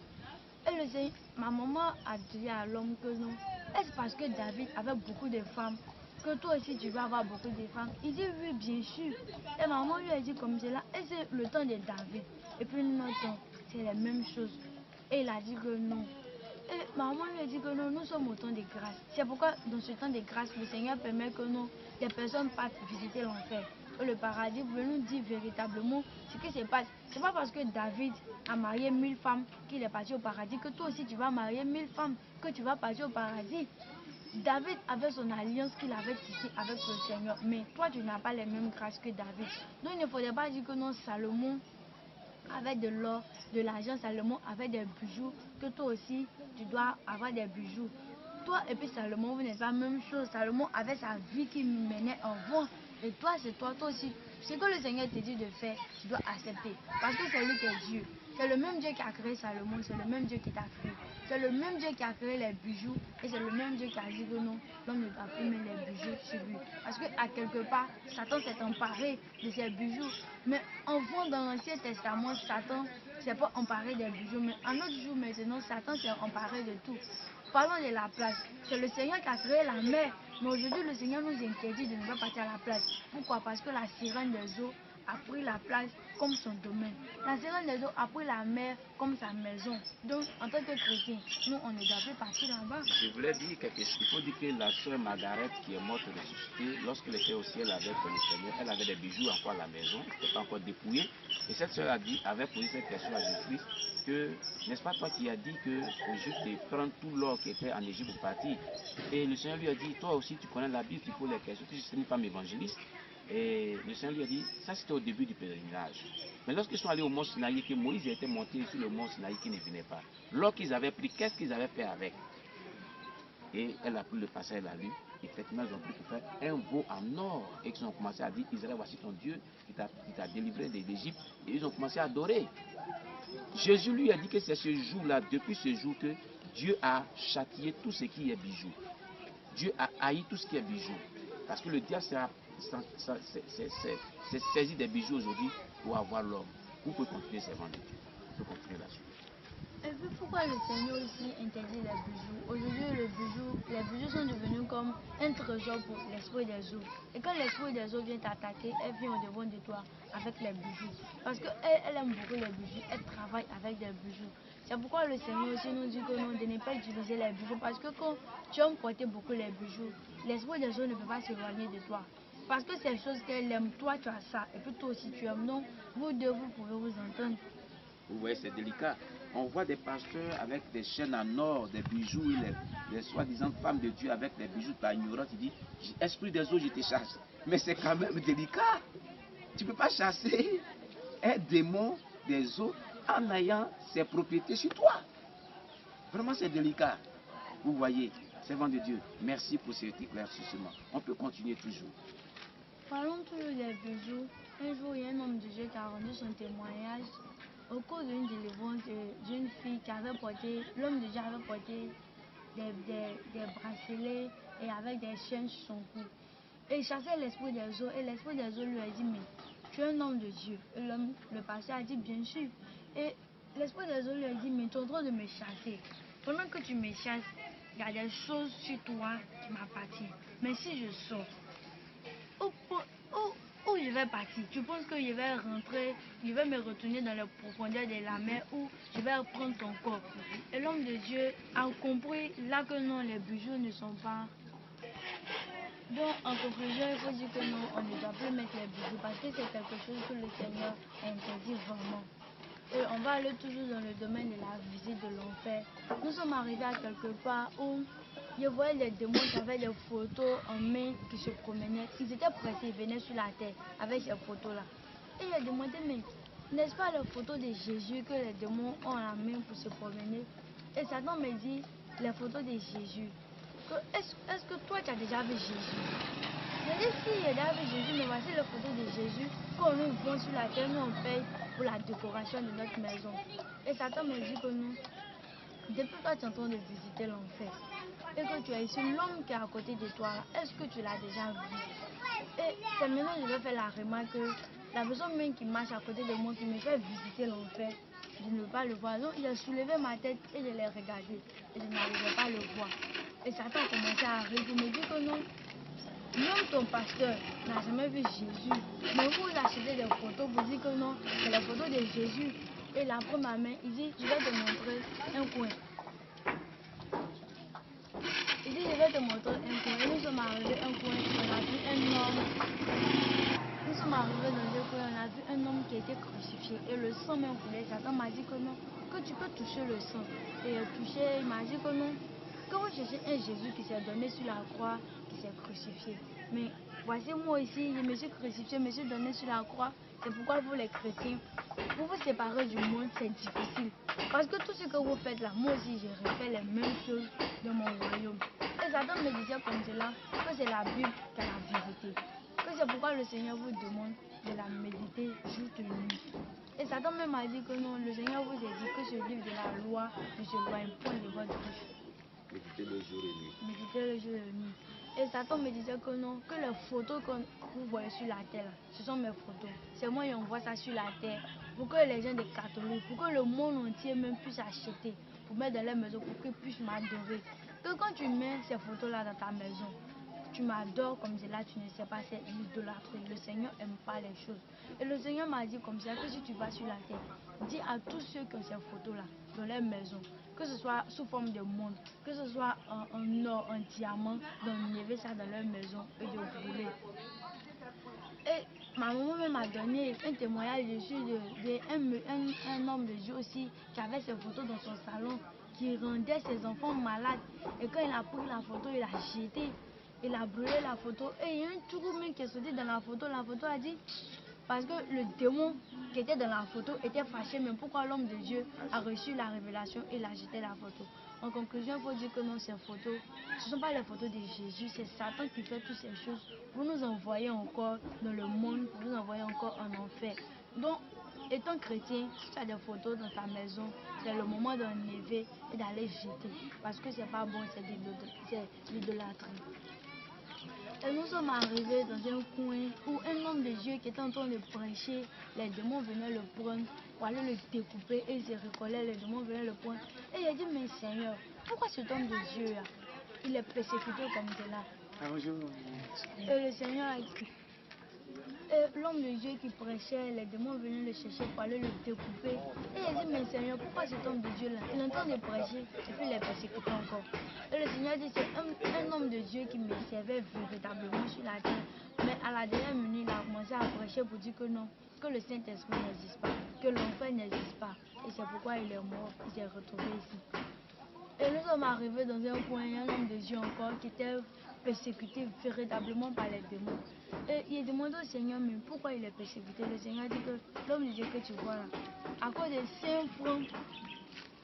Et ma maman a dit à l'homme que non, est-ce parce que David avait beaucoup de femmes que toi aussi tu vas avoir beaucoup de femmes? Il dit oui, bien sûr. Et maman lui a dit comme cela, et c'est le temps de David. Et puis notre temps, c'est la même chose. Et il a dit que non. Et maman lui a dit que non, nous sommes au temps de grâce. C'est pourquoi dans ce temps de grâce, le Seigneur permet que non, des personnes partent visiter l'enfer. Et le paradis veut nous dire véritablement ce qui se passe. C'est pas parce que David a marié 1000 femmes qu'il est parti au paradis que toi aussi tu vas marier 1000 femmes que tu vas partir au paradis. David avait son alliance qu'il avait tissée avec le Seigneur, mais toi tu n'as pas les mêmes grâces que David. Donc il ne faudrait pas dire que non, Salomon avait de l'or, de l'argent, Salomon avait des bijoux, que toi aussi tu dois avoir des bijoux. Toi et puis Salomon, vous n'êtes pas la même chose. Salomon avait sa vie qui menait en vent. Et toi, c'est toi aussi. Ce que le Seigneur te dit de faire, tu dois accepter. Parce que c'est lui qui est Dieu. C'est le même Dieu qui a créé Salomon, c'est le même Dieu qui t'a créé. C'est le même Dieu qui a créé les bijoux. Et c'est le même Dieu qui a dit que non, l'homme ne doit plus mettre les bijoux sur lui. Parce qu'à quelque part, Satan s'est emparé de ses bijoux. Mais en voit dans l'Ancien Testament, Satan s'est pas emparé des bijoux. Mais en notre jour maintenant, Satan s'est emparé de tout. parlons de la place. C'est le Seigneur qui a créé la mer. Mais aujourd'hui, le Seigneur nous interdit de ne pas partir à la place. Pourquoi? Parce que la sirène des eaux a pris la place comme son domaine. La sirène des eaux a pris la mer comme sa maison. Donc, en tant que chrétien, nous, on ne doit plus partir là-bas. Je voulais dire quelque chose. Il faut dire que la sœur Margaret, qui est morte ressuscitée, lorsqu'elle était au ciel avec le Seigneur, elle avait des bijoux encore à la maison, elle n'était pas encore dépouillée. Et cette sœur avait posé cette question à Jésus-Christ, que n'est-ce pas toi qui as dit que juste de prendre tout l'or qui était en Égypte pour partir? Et le Seigneur lui a dit, toi aussi tu connais la Bible, tu poses les questions, tu es une femme évangéliste. Et le Seigneur lui a dit, ça c'était au début du pèlerinage. Mais lorsqu'ils sont allés au mont Sinaï, que Moïse était monté sur le mont Sinaï qui ne venait pas, l'or qu'ils avaient pris, qu'est-ce qu'ils avaient fait avec? Et elle a pris le passage, elle a lu. Effectivement, ils ont pris pour faire un veau en or. Et ils ont commencé à dire, Israël, voici ton Dieu qui t'a délivré de l'Égypte. Et ils ont commencé à adorer. Jésus lui a dit que c'est ce jour-là, depuis ce jour, que Dieu a châtié tout ce qui est bijoux. Dieu a haï tout ce qui est bijoux. Parce que le diable s'est saisi des bijoux aujourd'hui pour avoir l'homme. Vous pouvez continuer servant de Dieu. Vous pouvez continuer là-dessus. Et puis pourquoi le Seigneur aussi interdit les bijoux? Aujourd'hui, les bijoux sont devenus comme un trésor pour l'esprit des eaux. Et quand l'esprit des eaux vient t'attaquer, elle vient au devant de toi avec les bijoux. Parce qu'elle aime beaucoup les bijoux, elle travaille avec des bijoux. C'est pourquoi le Seigneur aussi nous dit que non, de ne pas utiliser les bijoux. Parce que quand tu aimes porter beaucoup les bijoux, l'esprit des eaux ne peut pas s'éloigner de toi. Parce que c'est une chose qu'elle aime, toi tu as ça, et puis toi aussi tu aimes. Donc, vous deux, vous pouvez vous entendre. Vous voyez, c'est délicat. On voit des pasteurs avec des chaînes en or, des bijoux, les soi-disant femmes de Dieu avec des bijoux par ignorance. Il dit, esprit des eaux, je te chasse. Mais c'est quand même délicat. Tu ne peux pas chasser un démon des eaux en ayant ses propriétés sur toi. Vraiment, c'est délicat. Vous voyez, servant de Dieu, merci pour cet éclaircissement. On peut continuer toujours. Parlons toujours des bijoux. Un jour, il y a un homme de Dieu qui a rendu son témoignage au cours d'une délivrance d'une fille qui avait porté, l'homme de Dieu avait porté des bracelets et avec des chaînes sur son cou. Et il chassait l'esprit des eaux, et l'esprit des eaux lui a dit, mais tu es un homme de Dieu. Et le pasteur a dit, bien sûr. Et l'esprit des eaux lui a dit, mais tu es en train de me chasser. Pendant que tu me chasses, il y a des choses sur toi qui m'appartiennent. Mais si je sors, où je vais partir? Tu penses que je vais rentrer, je vais me retourner dans les profondeurs de la mer ou je vais reprendre ton corps? Et l'homme de Dieu a compris là que non, les bijoux ne sont pas. Donc en conclusion, il faut dire que non, on ne doit plus mettre les bijoux parce que c'est quelque chose que le Seigneur interdit vraiment. Et on va aller toujours dans le domaine de la visite de l'enfer. Nous sommes arrivés à quelque part où je voyais les démons qui avaient des photos en main qui se promenaient. Ils étaient pressés, ils venaient sur la terre avec ces photos-là. Et il a demandé, mais n'est-ce pas les photos de Jésus que les démons ont en main pour se promener? Et Satan me dit, les photos de Jésus. Est-ce que toi tu as déjà vu Jésus? J'ai dit, si, j'ai déjà vu Jésus, mais voici les photos de Jésus qu'on nous vend sur la terre, nous on paye pour la décoration de notre maison. Et Satan me dit que non, depuis que tu es en train de visiter l'enfer et que tu es ici, l'homme qui est à côté de toi, est-ce que tu l'as déjà vu? Et c'est maintenant que je vais faire la remarque que la personne même qui marche à côté de moi, qui me fait visiter l'enfer, je ne veux pas le voir. Donc il a soulevé ma tête et je l'ai regardé et je n'arrivais pas à le voir. Et Satan a commencé à rire, il me dit que non. Même ton pasteur n'a jamais vu Jésus. Mais vous achetez des photos, vous dites que non, c'est la photo de Jésus. Et il a pris ma main, il dit, je vais te montrer un coin. Il dit, je vais te montrer un coin. Et nous sommes arrivés à un coin, on a vu un homme. Nous sommes arrivés dans un coin, on a vu un homme qui a été crucifié. Et le sang même coulait. Satan m'a dit que non, que tu peux toucher le sang. Et il a touché, il m'a dit que non. Quand vous cherchez un Jésus qui s'est donné sur la croix, qui s'est crucifié. Mais voici moi ici, je me suis crucifié, je me suis donné sur la croix. C'est pourquoi vous les chrétiens, pour vous séparer du monde, c'est difficile. Parce que tout ce que vous faites là, moi aussi je refais les mêmes choses dans mon royaume. Et Satan me disait comme cela, que c'est la Bible qui est la vérité. Que c'est pourquoi le Seigneur vous demande de la méditer jour et nuit. Et Satan même a dit que non, le Seigneur vous a dit que ce livre de la loi ne se loigne point de votre bouche. Méditez le jour et nuit. Méditez le jour et nuit. Et Satan me disait que non, que les photos que vous voyez sur la terre, ce sont mes photos. C'est moi qui envoie ça sur la terre pour que les gens des catholiques, pour que le monde entier même puisse acheter, pour mettre dans leur maison, pour qu'ils puissent m'adorer. que quand tu mets ces photos-là dans ta maison, tu m'adores comme cela, tu ne sais pas, c'est l'idolâtrie. Le Seigneur n'aime pas les choses. Et le Seigneur m'a dit comme ça que si tu vas sur la terre, dis à tous ceux qui ont ces photos-là dans leur maison, que ce soit sous forme de montre, que ce soit en or, en diamant, d'enlever ça dans leur maison et de brûler. Et ma maman même m'a donné un témoignage dessus d'un homme de Dieu aussi qui avait ses photos dans son salon, qui rendait ses enfants malades. Et quand il a pris la photo, il a jeté, il a brûlé la photo. Et il y a un trou même qui est sorti dans la photo a dit, parce que le démon qui était dans la photo était fâché, mais pourquoi l'homme de Dieu a reçu la révélation et il a jeté la photo. En conclusion, il faut dire que non, ces photos, ce ne sont pas les photos de Jésus, c'est Satan qui fait toutes ces choses pour nous envoyer encore dans le monde, pour nous envoyer encore en enfer. Donc, étant chrétien, si tu as des photos dans ta maison, c'est le moment d'enlever et d'aller jeter. Parce que c'est pas bon, c'est l'idolâtrie. Et nous sommes arrivés dans un coin où un homme de Dieu qui était en train de prêcher, les démons venaient le prendre pour aller le découper et il se recollait, les démons venaient le prendre. Et il a dit, mais Seigneur, pourquoi cet homme de Dieu là, il est persécuté comme cela? Et le Seigneur a dit, et l'homme de Dieu qui prêchait, les démons venaient le chercher pour aller le découper. Et il a dit, mais Seigneur, pourquoi cet homme de Dieu là, il est en train de prêcher et puis il est persécuté encore? Et le Seigneur dit, c'est un homme de Dieu qui me servait véritablement sur la terre. Mais à la dernière minute, il a commencé à prêcher pour dire que non, que le Saint-Esprit n'existe pas, que l'enfer n'existe pas. Et c'est pourquoi il est mort, il s'est retrouvé ici. Et nous sommes arrivés dans un coin, un homme de Dieu encore qui était persécuté véritablement par les démons. Et il a demandé au Seigneur, mais pourquoi il est persécuté? Le Seigneur dit que l'homme de Dieu que tu vois là, à cause des 5 francs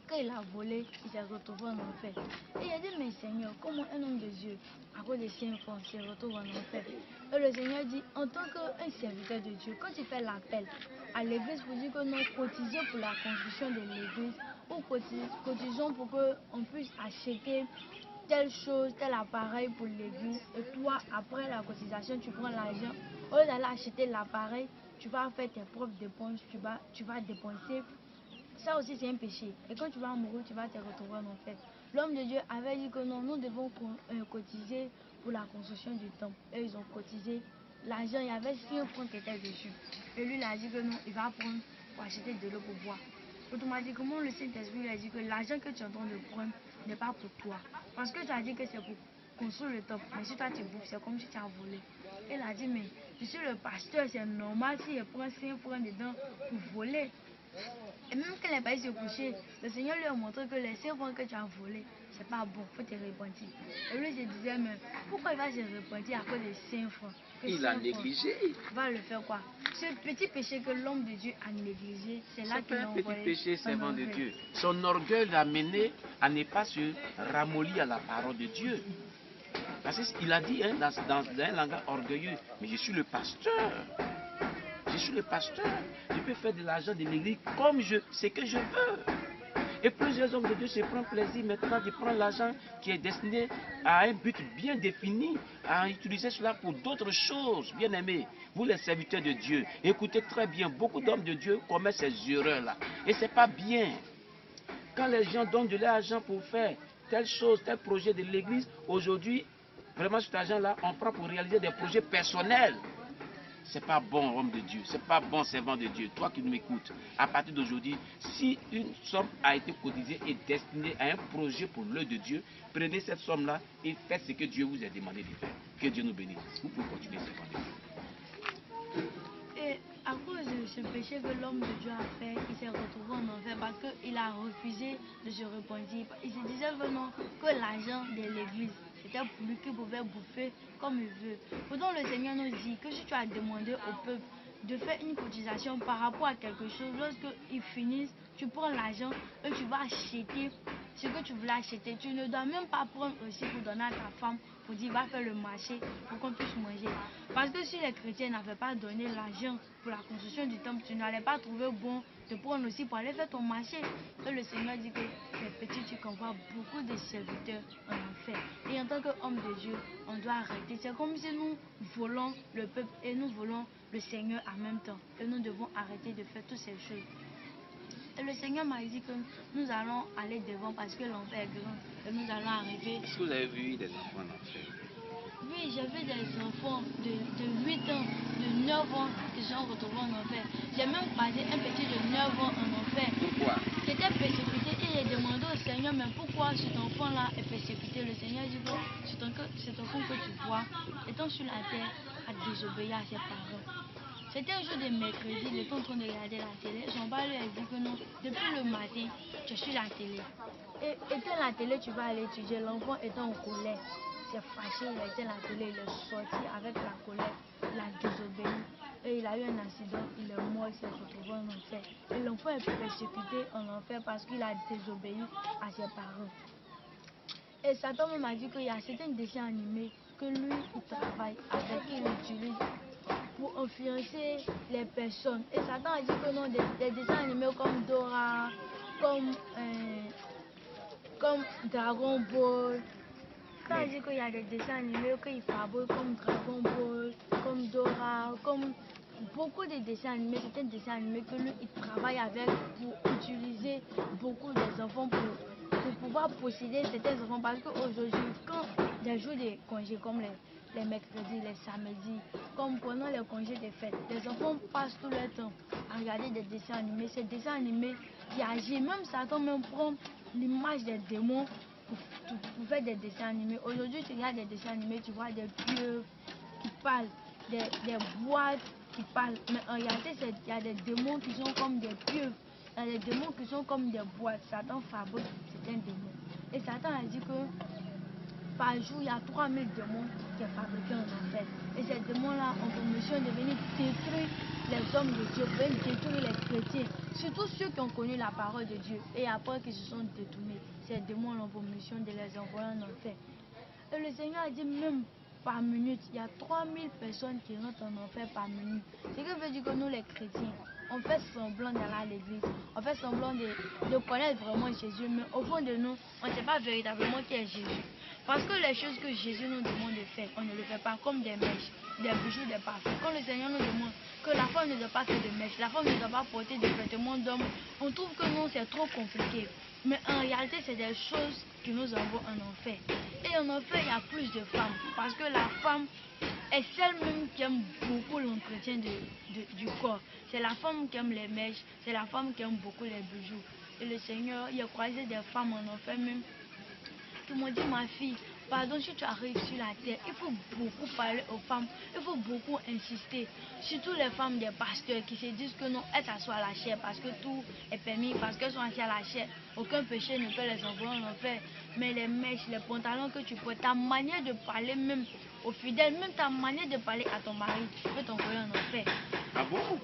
qu'il a volé, il s'est retrouvé en enfer. Et il a dit, mais Seigneur, comment un homme de Dieu, à cause des 5 francs, se retrouve en enfer? Et le Seigneur dit, en tant qu'un serviteur de Dieu, quand tu fais l'appel à l'église pour dire que non, cotisez pour la construction de l'église, ou cotisons pour qu'on puisse acheter telle chose, tel appareil pour l'église, et toi, après la cotisation, tu prends l'argent, au lieu d'aller acheter l'appareil, tu vas faire tes propres dépenses, tu vas dépenser. Ça aussi, c'est un péché. Et quand tu vas mourir, tu vas te retrouver en enfer. L'homme de Dieu avait dit que non, nous devons cotiser pour la construction du temple. Et ils ont cotisé. L'argent, il y avait 5 francs qui étaient dessus. Et lui, il a dit que non, il va prendre pour acheter de l'eau pour boire. Automatiquement, le Saint-Esprit a dit que l'argent que tu es en train de prendre n'est pas pour toi. Parce que tu as dit que c'est pour construire le temple. Mais si toi tu bouffes, c'est comme si tu as volé. Il a dit, mais je suis le pasteur, c'est normal si je prends 5 francs dedans pour voler. Et même quand il n'est pas se coucher, le Seigneur lui a montré que les 5 francs que tu as volés, c'est pas bon, il faut te repentir. Et lui se disait, mais pourquoi il va se repentir à cause des 5 francs? Il a négligé. Il va le faire quoi? Ce petit péché que l'homme de Dieu a négligé, c'est là qu'il a envoyé. C'est un petit péché, servant de Dieu. Son orgueil l'a mené à ne pas se ramollir à la parole de Dieu. Parce qu'il a dit hein, dans un langage orgueilleux, mais je suis le pasteur. Je suis le pasteur. Je peux faire de l'argent de l'église comme ce que je veux. Et plusieurs hommes de Dieu se prennent plaisir maintenant de prendre l'argent qui est destiné à un but bien défini, à utiliser cela pour d'autres choses. Bien aimés, vous les serviteurs de Dieu, écoutez très bien, beaucoup d'hommes de Dieu commettent ces erreurs-là. Et ce n'est pas bien. Quand les gens donnent de l'argent pour faire telle chose, tel projet de l'église, aujourd'hui, vraiment cet argent-là, on prend pour réaliser des projets personnels. C'est pas bon, homme de Dieu. C'est pas bon, servant de Dieu. Toi qui m'écoutes, à partir d'aujourd'hui, si une somme a été cotisée et destinée à un projet pour l'œuvre de Dieu, prenez cette somme-là et faites ce que Dieu vous a demandé de faire. Que Dieu nous bénisse. Vous pouvez continuer, servant de Dieu. Et à cause de ce péché que l'homme de Dieu a fait, il s'est retrouvé en enfer parce qu'il a refusé de se repentir. Il se disait que non, que l'argent de l'église, c'était pour lui qu'il pouvait bouffer comme il veut. Pourtant, le Seigneur nous dit que si tu as demandé au peuple de faire une cotisation par rapport à quelque chose, lorsqu'ils finissent, tu prends l'argent et tu vas acheter ce que tu voulais acheter. Tu ne dois même pas prendre aussi pour donner à ta femme, pour dire va faire le marché pour qu'on puisse manger. Parce que si les chrétiens n'avaient pas donné l'argent pour la construction du temple, tu n'allais pas trouver bon de prendre aussi pour aller faire ton marché. Et le Seigneur dit que les petits, tu convois beaucoup de serviteurs en enfer. Et en tant qu'homme de Dieu, on doit arrêter. C'est comme si nous volons le peuple et nous volons le Seigneur en même temps. Et nous devons arrêter de faire toutes ces choses. Et le Seigneur m'a dit que nous allons aller devant parce que l'enfer est grand. Et nous allons arriver. Est-ce que vous avez vu des enfants en enfer? Oui, j'ai vu des enfants de 8 ans, de 9 ans qui sont retrouvés en enfer. J'ai même croisé un petit de 9 ans en enfer. Pourquoi? Qui était persécuté et j'ai demandé au Seigneur, mais pourquoi cet enfant-là est persécuté? Le Seigneur dit que cet enfant que tu vois, étant sur la terre, a désobéi à ses parents. C'était un jour de mercredi, il était en train de regarder la télé. Son père lui a dit que non, depuis le matin, tu es sur la télé. Et éteins la télé, tu vas aller étudier. L'enfant étant en colère, s'est fâché, il a éteint la télé, il est sorti avec la colère, il a désobéi. Et il a eu un accident, il est mort, il s'est retrouvé en enfer. Et l'enfant est persécuté en enfer parce qu'il a désobéi à ses parents. Et Satan m'a dit qu'il y a certains dessins animés que lui, il travaille avec, qu'il utilise pour influencer les personnes. Et Satan a dit que non, des dessins animés comme Dora, comme Dragon Ball. Satan a dit qu'il y a des dessins animés qu'il fabrique comme Dragon Ball, comme Dora, comme beaucoup de dessins animés. C'est un dessin animé que lui, il travaille avec pour utiliser beaucoup des enfants pour pouvoir posséder certains enfants. Parce qu'aujourd'hui, quand des jours de congés comme les mercredis, les samedis, comme pendant les congés des fêtes, les enfants passent tout leur temps à regarder des dessins animés. Ces dessins animés qui agissent, même Satan même prend l'image des démons pour faire des dessins animés. Aujourd'hui, tu regardes des dessins animés, tu vois des pieuvres qui parlent, des boîtes qui parlent. Mais en réalité, il y a des démons qui sont comme des pieuvres. Il y a des démons qui sont comme des boîtes. Satan fabrique certains démons. Et Satan a dit que par jour, il y a 3000 démons qui sont fabriqués en enfer. Et ces démons-là ont pour mission de venir détruire les hommes de Dieu, venir détruire les chrétiens, surtout ceux qui ont connu la parole de Dieu. Et après qu'ils se sont détournés, ces démons ont pour mission de les envoyer en enfer. Et le Seigneur a dit même par minute, il y a 3000 personnes qui rentrent en enfer par minute. Ce qui veut dire que nous les chrétiens, on fait semblant d'aller à l'église, on fait semblant de connaître vraiment Jésus, mais au fond de nous, on ne sait pas véritablement qui est Jésus. Parce que les choses que Jésus nous demande de faire, on ne le fait pas comme des mèches, des bijoux, des parfums. Quand le Seigneur nous demande que la femme ne doit pas faire de mèches, la femme ne doit pas porter des vêtements d'homme, on trouve que non, c'est trop compliqué. Mais en réalité, c'est des choses qui nous envoient en enfer. Et en enfer, il y a plus de femmes. Parce que la femme est celle même qui aime beaucoup l'entretien du corps. C'est la femme qui aime les mèches, c'est la femme qui aime beaucoup les bijoux. Et le Seigneur, il a croisé des femmes en enfer même qui m'ont dit, ma fille, pardon, si tu arrives sur la terre, il faut beaucoup parler aux femmes, il faut beaucoup insister. Surtout les femmes des pasteurs qui se disent que non, elles s'assoient à la chair parce que tout est permis, parce qu'elles sont assises à la chair. Aucun péché ne peut les envoyer en enfer. Mais les mèches, les pantalons que tu portes, ta manière de parler même aux fidèles, même ta manière de parler à ton mari peut t'envoyer en enfer. Ah bon?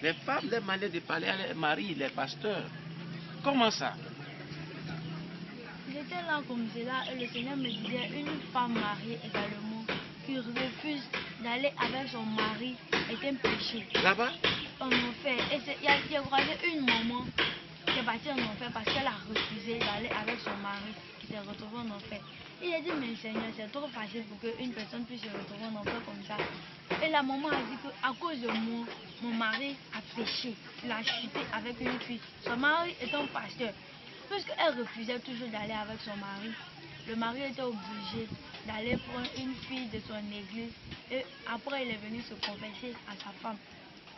Les femmes, les manières de parler à leurs maris, les pasteurs. Comment ça? J'étais là comme cela et le Seigneur me disait une femme mariée également qui refuse d'aller avec son mari est un péché. Là-bas? En enfer. Et il y a croisé une maman qui est partie en enfer parce qu'elle a refusé d'aller avec son mari qui s'est retrouvé en enfer. Il a dit, mais Seigneur, c'est trop facile pour qu'une personne puisse se retrouver en enfer comme ça. Et la maman a dit qu'à cause de moi, mon mari a péché. Il a chuté avec une fille. Son mari est un pasteur. Puisqu'elle refusait toujours d'aller avec son mari, le mari était obligé d'aller prendre une fille de son église et après il est venu se confesser à sa femme.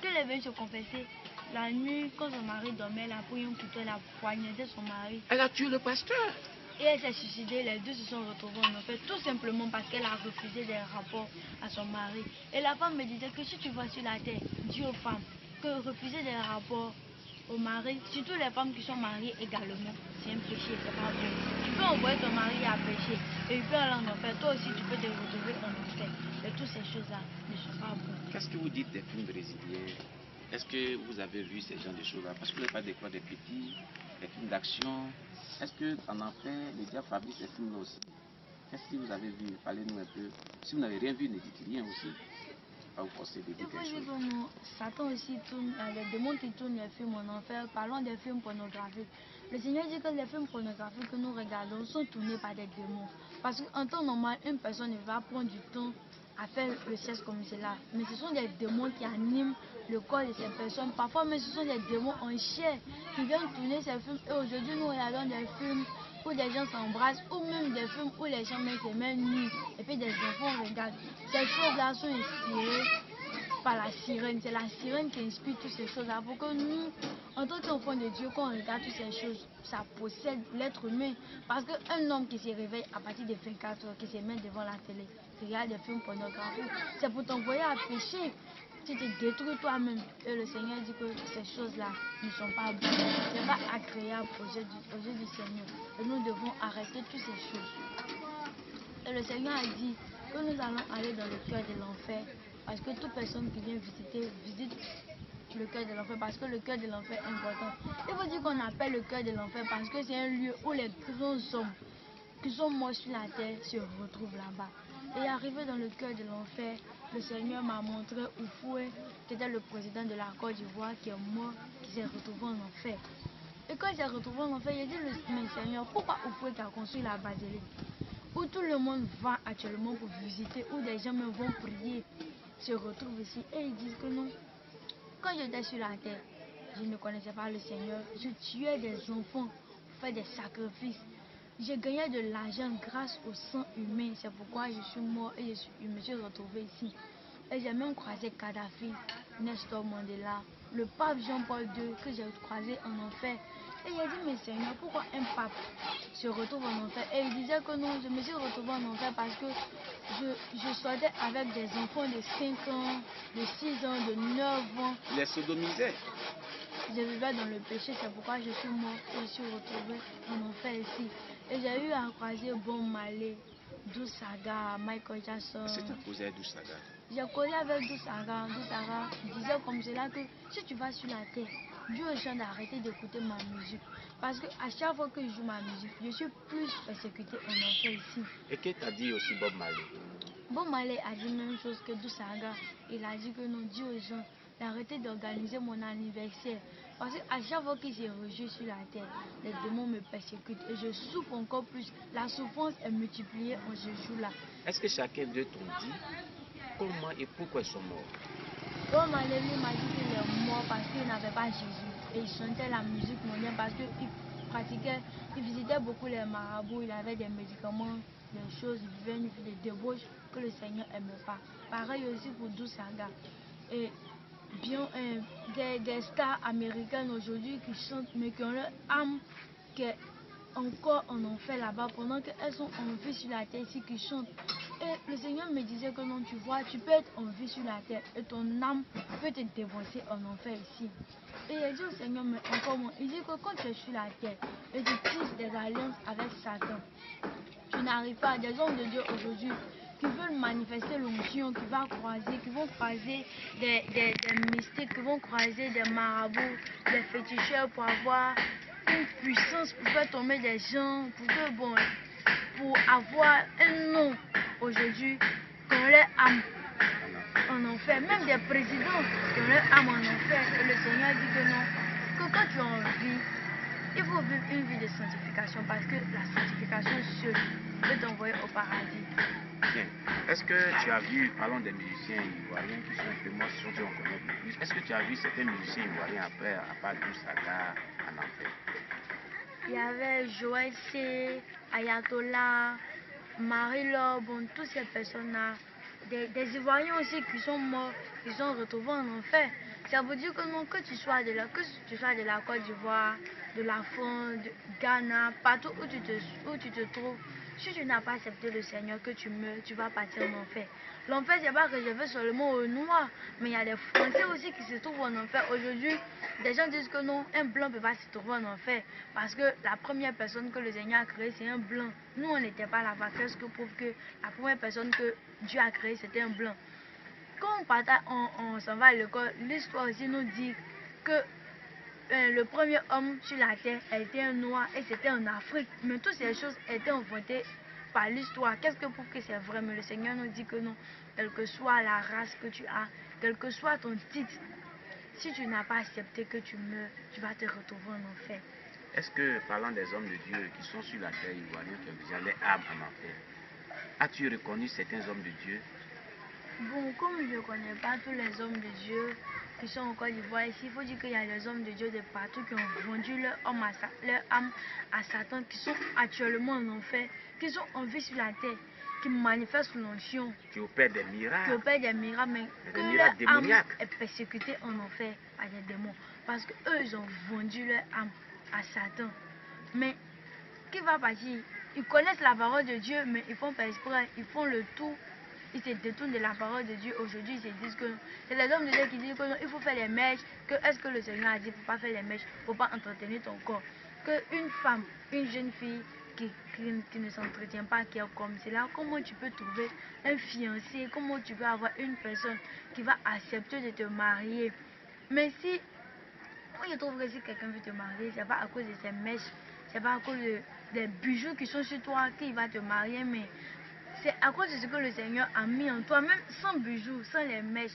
Quand elle est venue se confesser, la nuit, quand son mari dormait, elle a pris un couteau, elle a poignardé son mari. Elle a tué le pasteur. Et elle s'est suicidée, les deux se sont retrouvés en enfer, tout simplement parce qu'elle a refusé des rapports à son mari. Et la femme me disait que si tu vois sur la terre, dis aux femmes que refuser des rapports au mari, surtout les femmes qui sont mariées également, c'est un péché, c'est pas bon. Tu peux envoyer ton mari à pécher et il peut aller en enfer. Toi aussi, tu peux te retrouver en enfer. Et toutes ces choses-là ne sont pas bonnes. Qu'est-ce que vous dites des films brésiliens? Est-ce que vous avez vu ces genres de choses-là? Parce que vous n'avez pas des fois des petits, des films d'action. Est-ce qu'en enfer, le diable fabrique ces films-là aussi? Qu'est-ce que vous avez vu? Parlez-nous un peu. Si vous n'avez rien vu, ne dites rien aussi. Pas vous forcer de dire quelque chose. Satan aussi tourne, les démons qui tournent les films en enfer. Parlons des films pornographiques. Le Seigneur dit que les films pornographiques que nous regardons sont tournés par des démons. Parce qu'en temps normal, une personne ne va prendre du temps à faire le sexe comme cela. Mais ce sont des démons qui animent le corps de ces personnes. Parfois même ce sont des démons en chair qui viennent tourner ces films. Et aujourd'hui nous regardons des films où des gens s'embrassent ou même des films où les gens mettent ses mains nues et puis des enfants regardent. Ces choses-là sont inspirées par la sirène. C'est la sirène qui inspire toutes ces choses-là pour que nous, en tant qu'enfants de Dieu, quand on regarde toutes ces choses, ça possède l'être humain. Parce qu'un homme qui se réveille à partir de 24 heures, qui se met devant la télé, qui regarde des films pornographiques, c'est pour t'envoyer à pécher. Tu te détruis toi-même. Et le Seigneur dit que ces choses-là ne sont pas bonnes. Ce n'est pas agréable aux yeux du Seigneur. Et nous devons arrêter toutes ces choses. Et le Seigneur a dit que nous allons aller dans le cœur de l'enfer. Parce que toute personne qui vient visiter, visite le cœur de l'enfer. Parce que le cœur de l'enfer est important. Il faut dire qu'on appelle le cœur de l'enfer parce que c'est un lieu où les grands hommes qui sont morts sur la terre se retrouvent là-bas. Et arrivé dans le cœur de l'enfer, le Seigneur m'a montré Oufoué, qui était le président de la Côte d'Ivoire, qui est mort, qui s'est retrouvé en enfer. Et quand il s'est retrouvé en enfer, il a dit, mais Seigneur, pourquoi Oufoué qui a construit la basilique, où tout le monde va actuellement pour visiter, où des gens me vont prier, se retrouvent ici. Et ils disent que non, quand j'étais sur la terre, je ne connaissais pas le Seigneur, je tuais des enfants, faisais des sacrifices. Je gagnais de l'argent grâce au sang humain. C'est pourquoi je suis mort et je me suis retrouvé ici. Et j'ai même croisé Kadhafi, Nestor Mandela, le pape Jean-Paul II que j'ai croisé en enfer. Et il a dit, mais Seigneur, pourquoi un pape se retrouve en enfer? Et il disait que non, je me suis retrouvé en enfer parce que je sortais avec des enfants de 5 ans, de 6 ans, de 9 ans. Les sodomisait. Je vivais dans le péché, c'est pourquoi je suis mort et je suis retrouvé en enfer ici. Et j'ai eu à croiser Bob Marley, Dousaga, Michael Jackson. Est-ce que tu as causé avec Dousaga? J'ai causé avec Dousaga. Dousaga disait comme cela que si tu vas sur la terre, Dieu est gens d'arrêter d'écouter ma musique. Parce qu'à chaque fois que je joue ma musique, je suis plus persécuté en enfer ici. Et qu'est-ce que tu as dit aussi Bob Marley? Bob Marley a dit la même chose que Dousaga. Il a dit que non, Dieu aux gens d'arrêter d'organiser mon anniversaire. Parce qu'à chaque fois que j'ai rejoué sur la terre, les démons me persécutent et je souffre encore plus. La souffrance est multipliée en ce jour-là. Est-ce que chacun d'eux t'ont dit comment et pourquoi ils sont morts? Bob Marley lui m'a dit qu'il est mort parce qu'il n'avait pas Jésus. Et il chantait la musique mondiale parce qu'il pratiquait, il visitait beaucoup les marabouts, il avait des médicaments, des choses, il vivait une vie de débauche que le Seigneur n'aimait pas. Pareil aussi pour Dousaga. Et bien des stars américaines aujourd'hui qui chantent mais qui ont leur âme qui est encore en enfer là-bas pendant qu'elles sont en vie sur la terre ici qui chantent. Et le Seigneur me disait que non, tu vois, tu peux être en vie sur la terre et ton âme peut te dévoiler en enfer ici. Et il a dit au Seigneur, mais encore moins, il dit que quand tu es sur la terre et tu tisses des alliances avec Satan, tu n'arrives pas à des hommes de Dieu aujourd'hui qui veulent manifester l'onction, qui vont croiser des mystiques, qui vont croiser des marabouts, des féticheurs pour avoir une puissance, pour faire tomber des gens, pour avoir un nom aujourd'hui, qu'on leur âme en enfer, même des présidents qui ont leur âme en enfer. Et le Seigneur dit que non, que quand tu es en vie, il faut vivre une vie de sanctification parce que la sanctification seule peut t'envoyer au paradis. Bien. Est-ce que tu as vu, parlons des musiciens ivoiriens qui sont un peu morts, ceux qu'on connaît le plus, est-ce que tu as vu certains musiciens ivoiriens après, à part Dousaga en enfer? Il y avait Joël C, Ayatollah, Marie-Laure, bon, toutes ces personnes-là, des Ivoiriens aussi qui sont morts, qui sont retrouvés en enfer. Ça veut dire que non, que tu sois de la Côte d'Ivoire, de la France, de Ghana, partout où tu te trouves, si tu n'as pas accepté le Seigneur, que tu meurs, tu vas partir en enfer. L'enfer, ce n'est pas réservé seulement aux Noirs, mais il y a des Français aussi qui se trouvent en enfer. Aujourd'hui, des gens disent que non, un blanc ne peut pas se trouver en enfer, parce que la première personne que le Seigneur a créée, c'est un blanc. Nous, on n'était pas là-bas. Qu'est-ce que prouve que la première personne que Dieu a créée, c'était un blanc? Quand on s'en va à l'école, l'histoire aussi nous dit que le premier homme sur la terre a été un noir et c'était en Afrique. Mais toutes ces choses étaient inventées par l'histoire. Qu'est-ce que prouve que c'est vrai? Mais le Seigneur nous dit que non, quelle que soit la race que tu as, quel que soit ton titre, si tu n'as pas accepté que tu meurs, tu vas te retrouver en enfer. Est-ce que, parlant des hommes de Dieu qui sont sur la terre ivoirienne, qui ont déjà les âmes en enfer, as-tu reconnu certains hommes de Dieu Bon, comme je ne connais pas tous les hommes de Dieu qui sont en Côte d'Ivoire ici, il faut dire qu'il y a des hommes de Dieu de partout qui ont vendu leur âme à Satan, qui sont actuellement en enfer, qui sont en vie sur la terre, qui manifestent l'onction, qui opèrent des miracles, mais des que miracles leur âme démoniaques. est persécutée en enfer par des démons, parce qu'eux, ils ont vendu leur âme à Satan. Mais qui va partir? Ils connaissent la parole de Dieu, mais ils font pas exprès, ils font le tout. Ils se détournent de la parole de Dieu. Aujourd'hui, ils se disent que c'est les hommes de Dieu qui disent que non, il faut faire les mèches. Que est-ce que le Seigneur a dit? Il ne faut pas faire les mèches, il ne faut pas entretenir ton corps. Qu'une femme, une jeune fille qui ne s'entretient pas, qui est comme cela, comment tu peux trouver un fiancé? Comment tu peux avoir une personne qui va accepter de te marier? Mais si, moi je trouve que si quelqu'un veut te marier, c'est pas à cause de ses mèches, c'est pas à cause des bijoux qui sont sur toi qu'il va te marier, mais c'est à cause de ce que le Seigneur a mis en toi, même sans bijoux, sans les mèches.